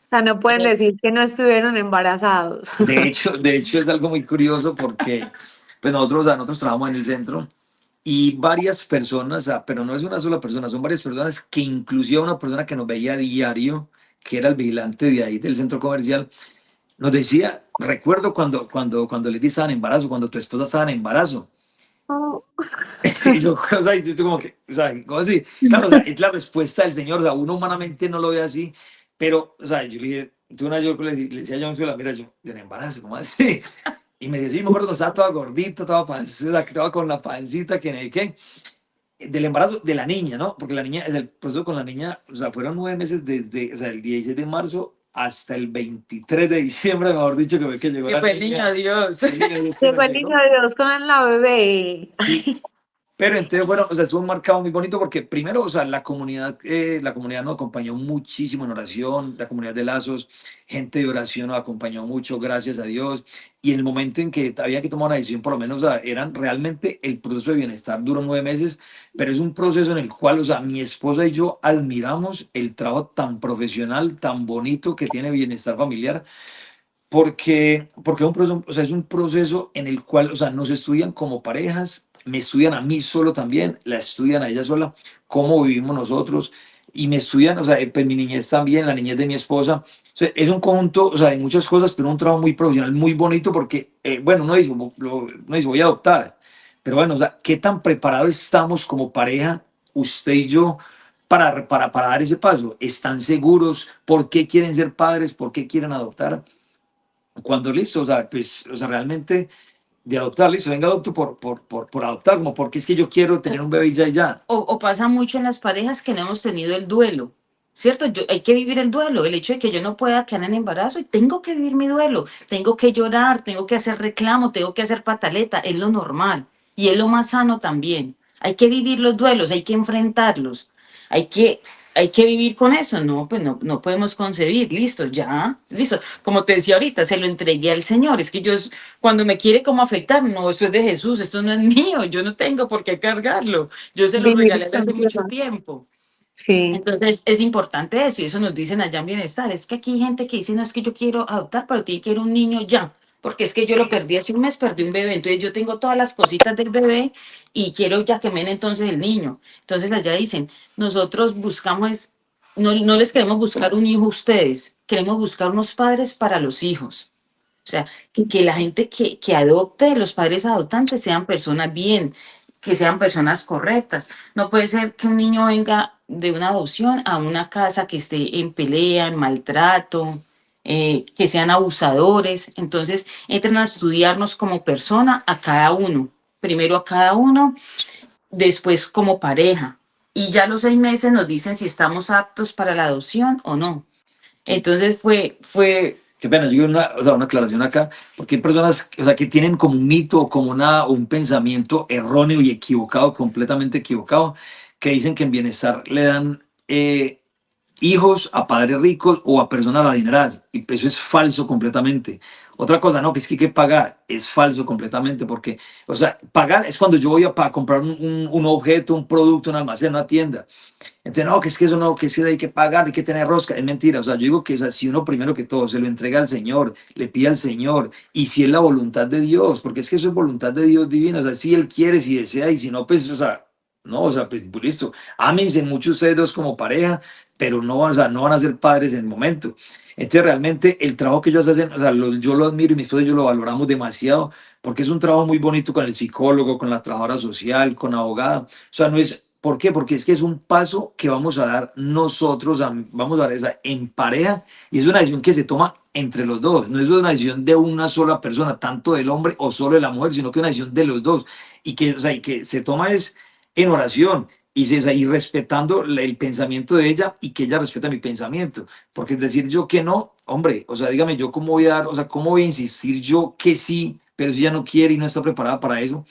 O sea, no pueden decir que no estuvieron embarazados. De hecho es algo muy curioso porque pues nosotros trabajamos en el centro y varias personas, pero no es una sola persona, son varias personas que inclusive una persona que nos veía a diario, que era el vigilante de ahí del centro comercial, nos decía, recuerdo cuando Leti estaba en embarazo, cuando tu esposa estaba en embarazo. Oh. Y yo, o sea, y tú como que, o sea, ¿cómo así? Claro, o sea, es la respuesta del Señor, o sea, uno humanamente no lo ve así, pero, o sea, yo le dije, yo le decía a John, mira, yo en embarazo, ¿cómo así? Y me decía, sí, me acuerdo que estaba toda gordita, toda panzuda, que estaba con la pancita, que no sé qué, del embarazo de la niña, ¿no? Porque la niña, es el proceso con la niña, o sea, fueron 9 meses desde, o sea, el 16 de marzo hasta el 23 de diciembre, mejor dicho, que fue que llegó Que la fue el niña. niño Dios. Llegó el niño Dios con la bebé. Sí. Pero entonces, bueno, o sea, estuvo marcado muy bonito porque primero, o sea, la comunidad nos acompañó muchísimo en oración, la comunidad de Lazos, gente de oración nos acompañó mucho, gracias a Dios. Y en el momento en que había que tomar una decisión, por lo menos, o sea, eran realmente el proceso de bienestar duró 9 meses, pero es un proceso en el cual, o sea, mi esposa y yo admiramos el trabajo tan profesional, tan bonito que tiene bienestar familiar, porque es un proceso, o sea, es un proceso en el cual, o sea, nos estudian como parejas, me estudian a mí solo también, la estudian a ella sola, cómo vivimos nosotros, y me estudian, o sea, pues mi niñez también, la niñez de mi esposa. O sea, es un conjunto, o sea, de muchas cosas, pero un trabajo muy profesional, muy bonito, porque, bueno, uno dice, voy a adoptar, pero bueno, o sea, ¿qué tan preparados estamos como pareja, usted y yo, para dar ese paso? ¿Están seguros? ¿Por qué quieren ser padres? ¿Por qué quieren adoptar? Cuando listo, o sea, pues, o sea, realmente de adoptar, listo, venga, adopto por adoptar, como porque es que yo quiero tener un bebé y ya y ya. O pasa mucho en las parejas que no hemos tenido el duelo, ¿cierto? Hay que vivir el duelo, el hecho de que yo no pueda quedar en embarazo y tengo que vivir mi duelo, tengo que llorar, tengo que hacer reclamo, tengo que hacer pataleta, es lo normal y es lo más sano también. Hay que vivir los duelos, hay que enfrentarlos, hay que, hay que vivir con eso, no, pues no podemos concebir, listo, ya, listo. Como te decía ahorita, se lo entregué al Señor, es que cuando me quiere como afectar, no, eso es de Jesús, esto no es mío, yo no tengo por qué cargarlo. Yo se lo Vivir regalé hace mucho tiempo. Sí. Entonces es importante eso y eso nos dicen allá en Bienestar. Es que aquí hay gente que dice, no, es que yo quiero adoptar, pero tiene que ir un niño ya, porque es que yo lo perdí hace un mes, perdí un bebé, entonces yo tengo todas las cositas del bebé y quiero ya que me den entonces el niño. Entonces allá dicen, nosotros buscamos, no les queremos buscar un hijo a ustedes, queremos buscar unos padres para los hijos. O sea, que la gente que adopte, los padres adoptantes, sean personas bien, que sean personas correctas. No puede ser que un niño venga de una adopción a una casa que esté en pelea, en maltrato, que sean abusadores. Entonces, entran a estudiarnos como persona a cada uno. Primero a cada uno, después como pareja. Y ya a los 6 meses nos dicen si estamos aptos para la adopción o no. Entonces fue qué pena, yo digo una aclaración acá, porque hay personas, o sea, que tienen como un mito, como un pensamiento erróneo y equivocado, completamente equivocado, que dicen que en bienestar le dan hijos a padres ricos o a personas adineradas, y eso es falso completamente. Otra cosa, no, que es que hay que pagar, es falso completamente, porque, o sea, pagar es cuando yo voy a comprar un objeto, un producto, un almacén, una tienda. Entonces, no, que es que eso no, que es que hay que pagar, hay que tener rosca. Es mentira. O sea, yo digo que, o sea, si uno primero que todo se lo entrega al Señor, le pide al Señor, y si es la voluntad de Dios, porque es que eso es voluntad de Dios divina. O sea, si Él quiere, si desea, y si no, pues, o sea, no, o sea, pues listo. Ámense mucho ustedes dos como pareja, pero no, o sea, no van a ser padres en el momento. Entonces, realmente, el trabajo que ellos hacen, o sea, yo lo admiro y mi esposa y yo lo valoramos demasiado, porque es un trabajo muy bonito con el psicólogo, con la trabajadora social, con la abogada. O sea, no es, ¿por qué? Porque es que es un paso que vamos a dar nosotros, vamos a dar esa en pareja, y es una decisión que se toma entre los dos. No es una decisión de una sola persona, tanto del hombre o solo de la mujer, sino que es una decisión de los dos, y que, o sea, y que se toma es en oración. O sea, y respetando el pensamiento de ella y que ella respeta mi pensamiento. Porque es decir yo que no, hombre, o sea, dígame yo cómo voy a dar, o sea, cómo voy a insistir yo que sí, pero si ella no quiere y no está preparada para eso.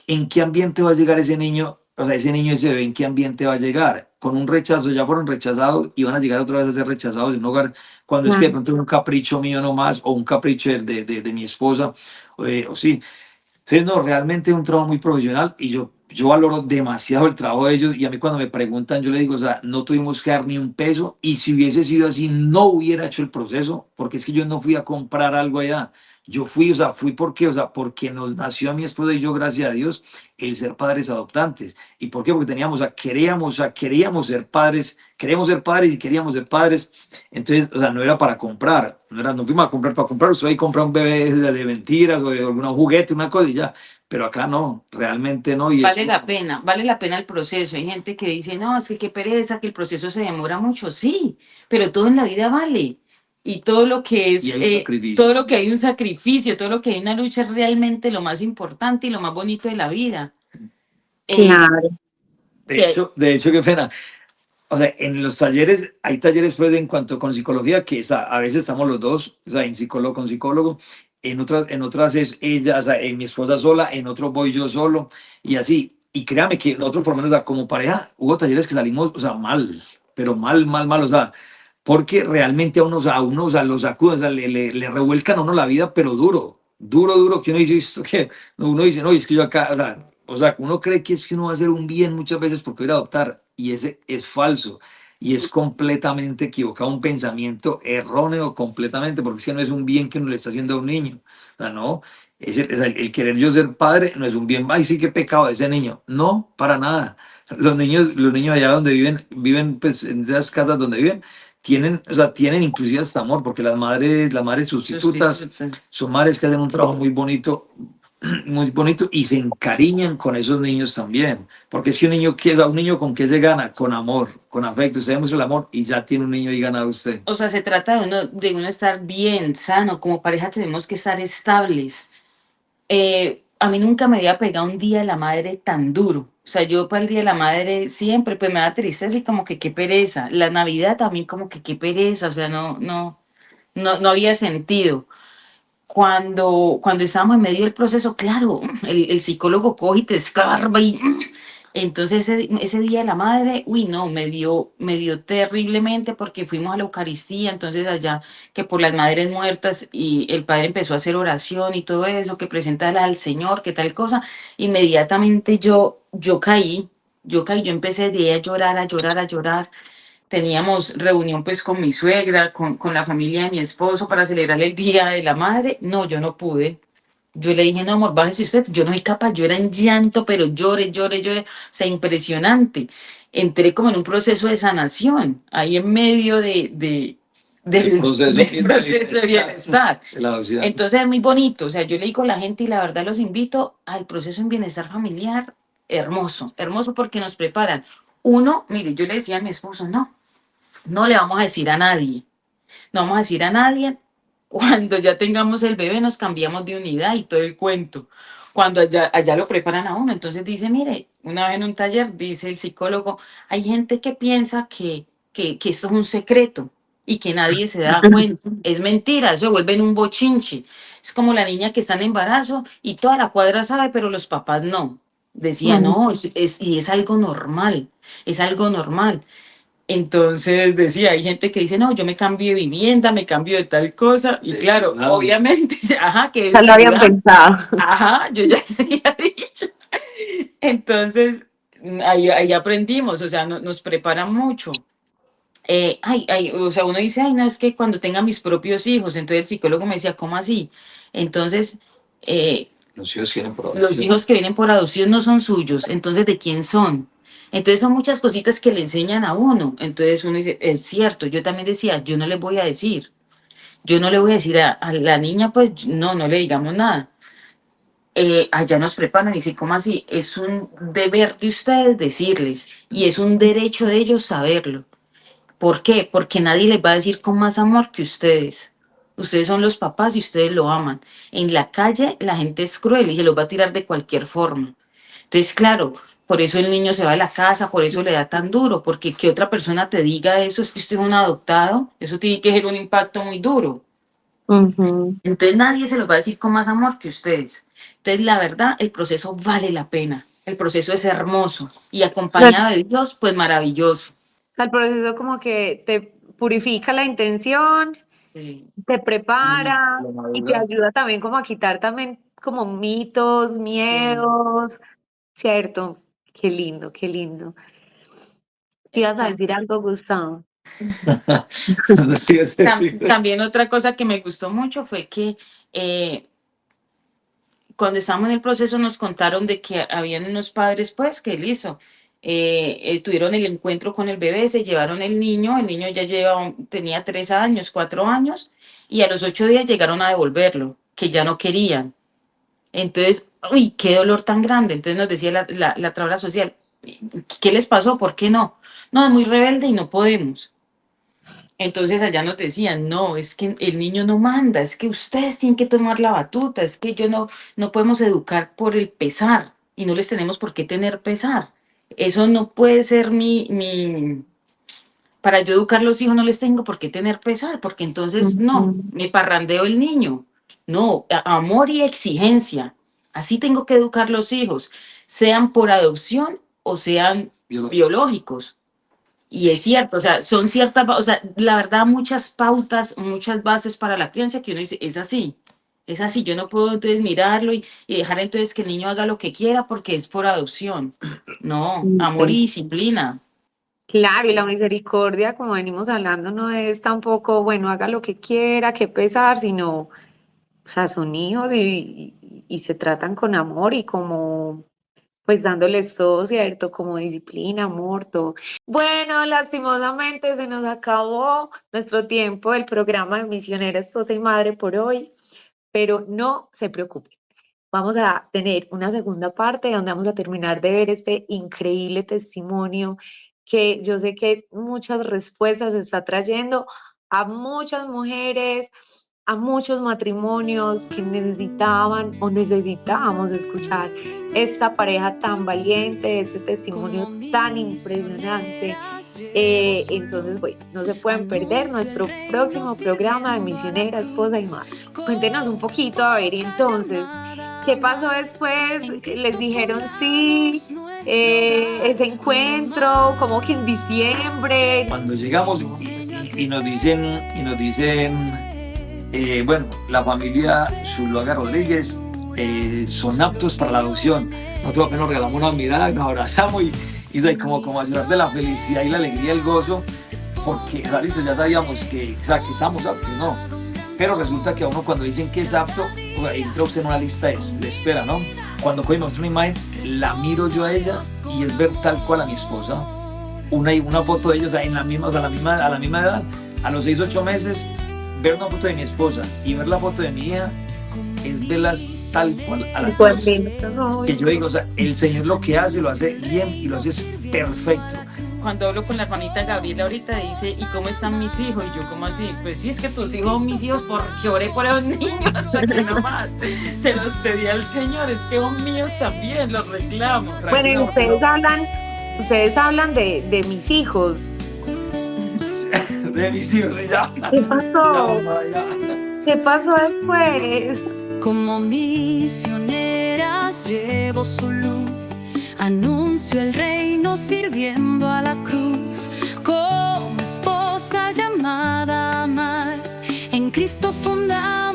¿En qué ambiente va a llegar ese niño? O sea, ese niño, ese bebé, ¿en qué ambiente va a llegar? Con un rechazo, ya fueron rechazados y van a llegar otra vez a ser rechazados en un hogar, cuando es que de Claro. pronto es un capricho mío nomás, o un capricho de mi esposa, o sí. Entonces, no, realmente es un trabajo muy profesional, y yo valoro demasiado el trabajo de ellos, y a mí cuando me preguntan, yo les digo, o sea, no tuvimos que dar ni un peso, y si hubiese sido así, no hubiera hecho el proceso, porque es que yo no fui a comprar algo allá. Yo fui, o sea, fui porque, o sea, porque nos nació a mi esposa y yo, gracias a Dios, el ser padres adoptantes. ¿Y por qué? Porque teníamos, o sea, queríamos ser padres y queríamos ser padres. Entonces, o sea, no era para comprar, no fuimos a comprar para comprar, usted ahí compra un bebé de mentiras o de algún juguete, una cosa y ya. Pero acá no, realmente no. Y Vale eso, vale la pena el proceso. Hay gente que dice, no, es que qué pereza, que el proceso se demora mucho. Sí, pero todo en la vida vale. Y todo lo que y es, hay un sacrificio. todo lo que hay un sacrificio, todo lo que hay una lucha es realmente lo más importante y lo más bonito de la vida. Claro. Que De hecho, qué pena. O sea, en los talleres, hay talleres pues en cuanto con psicología, que a veces estamos los dos, o sea, en psicólogo con psicólogo, en otras es ella, o sea, en mi esposa sola, en otros voy yo solo, y así. Y créame que nosotros, por lo menos, o sea, como pareja, hubo talleres que salimos, o sea, mal, pero mal, mal, mal, o sea, porque realmente o sea, lo sacuden, o sea, le revuelcan a uno la vida, pero duro, duro, duro, que uno dice, esto que uno dice, no, y es que yo acá, o sea, uno cree que es que uno va a hacer un bien muchas veces porque ir a adoptar, y ese es falso, y es completamente equivocado, un pensamiento erróneo completamente, porque es que no es un bien que uno le está haciendo a un niño, o sea, no, el querer yo ser padre no es un bien, ay, sí, qué pecado de ese niño, no, para nada. Los niños allá donde viven pues en esas casas donde viven, o sea, tienen inclusive hasta amor, porque las madres sustitutas son madres que hacen un trabajo muy bonito, y se encariñan con esos niños también, porque es que un niño con qué se gana, con amor, con afecto, usted demuestra el amor y ya tiene un niño ahí ganado usted. O sea, se trata de uno estar bien, sano, como pareja tenemos que estar estables. A mí nunca me había pegado un día de la madre tan duro. O sea, yo para el día de la madre siempre pues me da tristeza y como que qué pereza. La Navidad también como que qué pereza, o sea, no había sentido. Cuando estábamos en medio del proceso, claro, el psicólogo coge y te escarba y entonces ese día de la madre, uy, no, me dio terriblemente porque fuimos a la Eucaristía, entonces allá que por las madres muertas y el padre empezó a hacer oración y todo eso, que presentarla al Señor, que tal cosa, inmediatamente yo caí, yo empecé de ahí a llorar, a llorar, a llorar. Teníamos reunión pues con mi suegra, con la familia de mi esposo para celebrar el Día de la Madre. No, yo no pude. Yo le dije, no, amor, bájese usted. Yo no soy capaz, yo era en llanto, pero llore, llore, llore. O sea, impresionante. Entré como en un proceso de sanación, ahí en medio El proceso del proceso de bienestar. de la adopción. Entonces es muy bonito. O sea, yo le digo a la gente y la verdad los invito al proceso en bienestar familiar. Hermoso, hermoso porque nos preparan. Uno, mire, yo le decía a mi esposo, no le vamos a decir a nadie. No vamos a decir a nadie. Cuando ya tengamos el bebé nos cambiamos de unidad y todo el cuento. Cuando allá lo preparan a uno. Entonces dice, mire, una vez en un taller dice el psicólogo, hay gente que piensa que esto es un secreto. y que nadie se da cuenta. Es mentira, eso vuelve en un bochinche. Es como la niña que está en embarazo y toda la cuadra sabe, pero los papás no. Decía, no, y es algo normal, es algo normal. Entonces decía, hay gente que dice, no, yo me cambio de vivienda, me cambio de tal cosa, y claro, obviamente, ajá, que Ya lo habían pensado. Ajá, yo ya había dicho. Entonces, ahí aprendimos, o sea, nos preparan mucho. O sea, uno dice, ay, no, es que cuando tenga mis propios hijos, entonces el psicólogo me decía, ¿cómo así? Entonces, los hijos vienen por los hijos que vienen por adopción no son suyos, entonces, ¿de quién son? Entonces son muchas cositas que le enseñan a uno. Entonces uno dice, es cierto, yo también decía, yo no les voy a decir. Yo no le voy a decir a la niña, pues no le digamos nada. Allá nos preparan y dice, ¿cómo así? Es un deber de ustedes decirles y es un derecho de ellos saberlo. ¿Por qué? Porque nadie les va a decir con más amor que ustedes. Ustedes son los papás y ustedes lo aman. En la calle la gente es cruel y se los va a tirar de cualquier forma. Entonces, claro, por eso el niño se va de la casa, por eso le da tan duro, porque que otra persona te diga eso, es que usted es un adoptado, eso tiene que ser un impacto muy duro. Entonces nadie se los va a decir con más amor que ustedes. Entonces, la verdad, el proceso vale la pena. El proceso es hermoso y acompañado de Dios, pues maravilloso. O sea, el proceso como que te purifica la intención, te prepara y te ayuda también como a quitar también como mitos, miedos, ¿cierto? Qué lindo, qué lindo. ¿Te ibas a decir algo, Gustavo? También otra cosa que me gustó mucho fue que cuando estábamos en el proceso nos contaron de que habían unos padres, pues, que listo, tuvieron el encuentro con el bebé, se llevaron el niño ya tenía 3 años, 4 años, y a los 8 días llegaron a devolverlo, que ya no querían. Entonces, uy, qué dolor tan grande. Entonces nos decía la trabajadora social, ¿qué les pasó? ¿Por qué no? No, es muy rebelde y no podemos. Entonces allá nos decían, no, es que el niño no manda, es que ustedes tienen que tomar la batuta, es que no podemos educar por el pesar y no les tenemos por qué tener pesar. Eso no puede ser para yo educar a los hijos no les tengo por qué tener pesar, porque entonces no, me parrandeo el niño. No, amor y exigencia. Así tengo que educar los hijos, sean por adopción o sean biológicos. Y es cierto, o sea, son ciertas, o sea, la verdad, muchas pautas, muchas bases para la crianza que uno dice, es así, yo no puedo entonces mirarlo y dejar entonces que el niño haga lo que quiera porque es por adopción. No, amor y disciplina. Claro, y la misericordia, como venimos hablando, no es tampoco, bueno, haga lo que quiera, qué pesar, sino, o sea, son hijos y se tratan con amor y como pues dándoles todo, ¿cierto? Como disciplina, amor, todo. Bueno, lastimosamente se nos acabó nuestro tiempo del programa de Misionera, Esposa y Madre por hoy, pero no se preocupen. Vamos a tener una segunda parte donde vamos a terminar de ver este increíble testimonio que yo sé que muchas respuestas está trayendo a muchas mujeres, a muchos matrimonios que necesitaban o necesitábamos escuchar esta pareja tan valiente, este testimonio tan impresionante. Entonces, bueno, no se pueden perder nuestro próximo programa de Misionera, Esposa y Madre. Cuéntenos un poquito, a ver, entonces, ¿qué pasó después? ¿Les dijeron sí? Ese encuentro, como que en diciembre. Cuando llegamos y nos dicen, bueno, la familia Zuluaga Rodríguez son aptos para la adopción. Nosotros apenas nos regalamos una mirada, nos abrazamos y como a llorar de la felicidad y la alegría, el gozo, porque claro, ya sabíamos que estamos aptos, ¿no? Pero resulta que a uno cuando dicen que es apto, entra usted en una lista de espera, ¿no? Cuando cogemos una imagen, la miro yo a ella y es ver tal cual a mi esposa. Una foto de ellos a la misma edad, a los 6, 8 meses, ver una foto de mi esposa y ver la foto de mi hija es verlas tal cual a las dos. Que yo digo, o sea, el Señor lo que hace, lo hace bien y lo hace perfecto. Cuando hablo con la hermanita Gabriela ahorita dice, ¿y cómo están mis hijos? Y yo, ¿cómo así? Pues sí, es que tus hijos son mis hijos porque oré por esos niños, hasta que nomás se los pedí al Señor, es que son míos también, los reclamo. Bueno, y ustedes hablan de mis hijos. de mis hijos y ya. ¿Qué pasó? Ya. ¿Qué pasó después? Como misioneras llevo su luz, anuncio el reino sirviendo a la cruz. Como esposa llamada a amar, en Cristo fundamos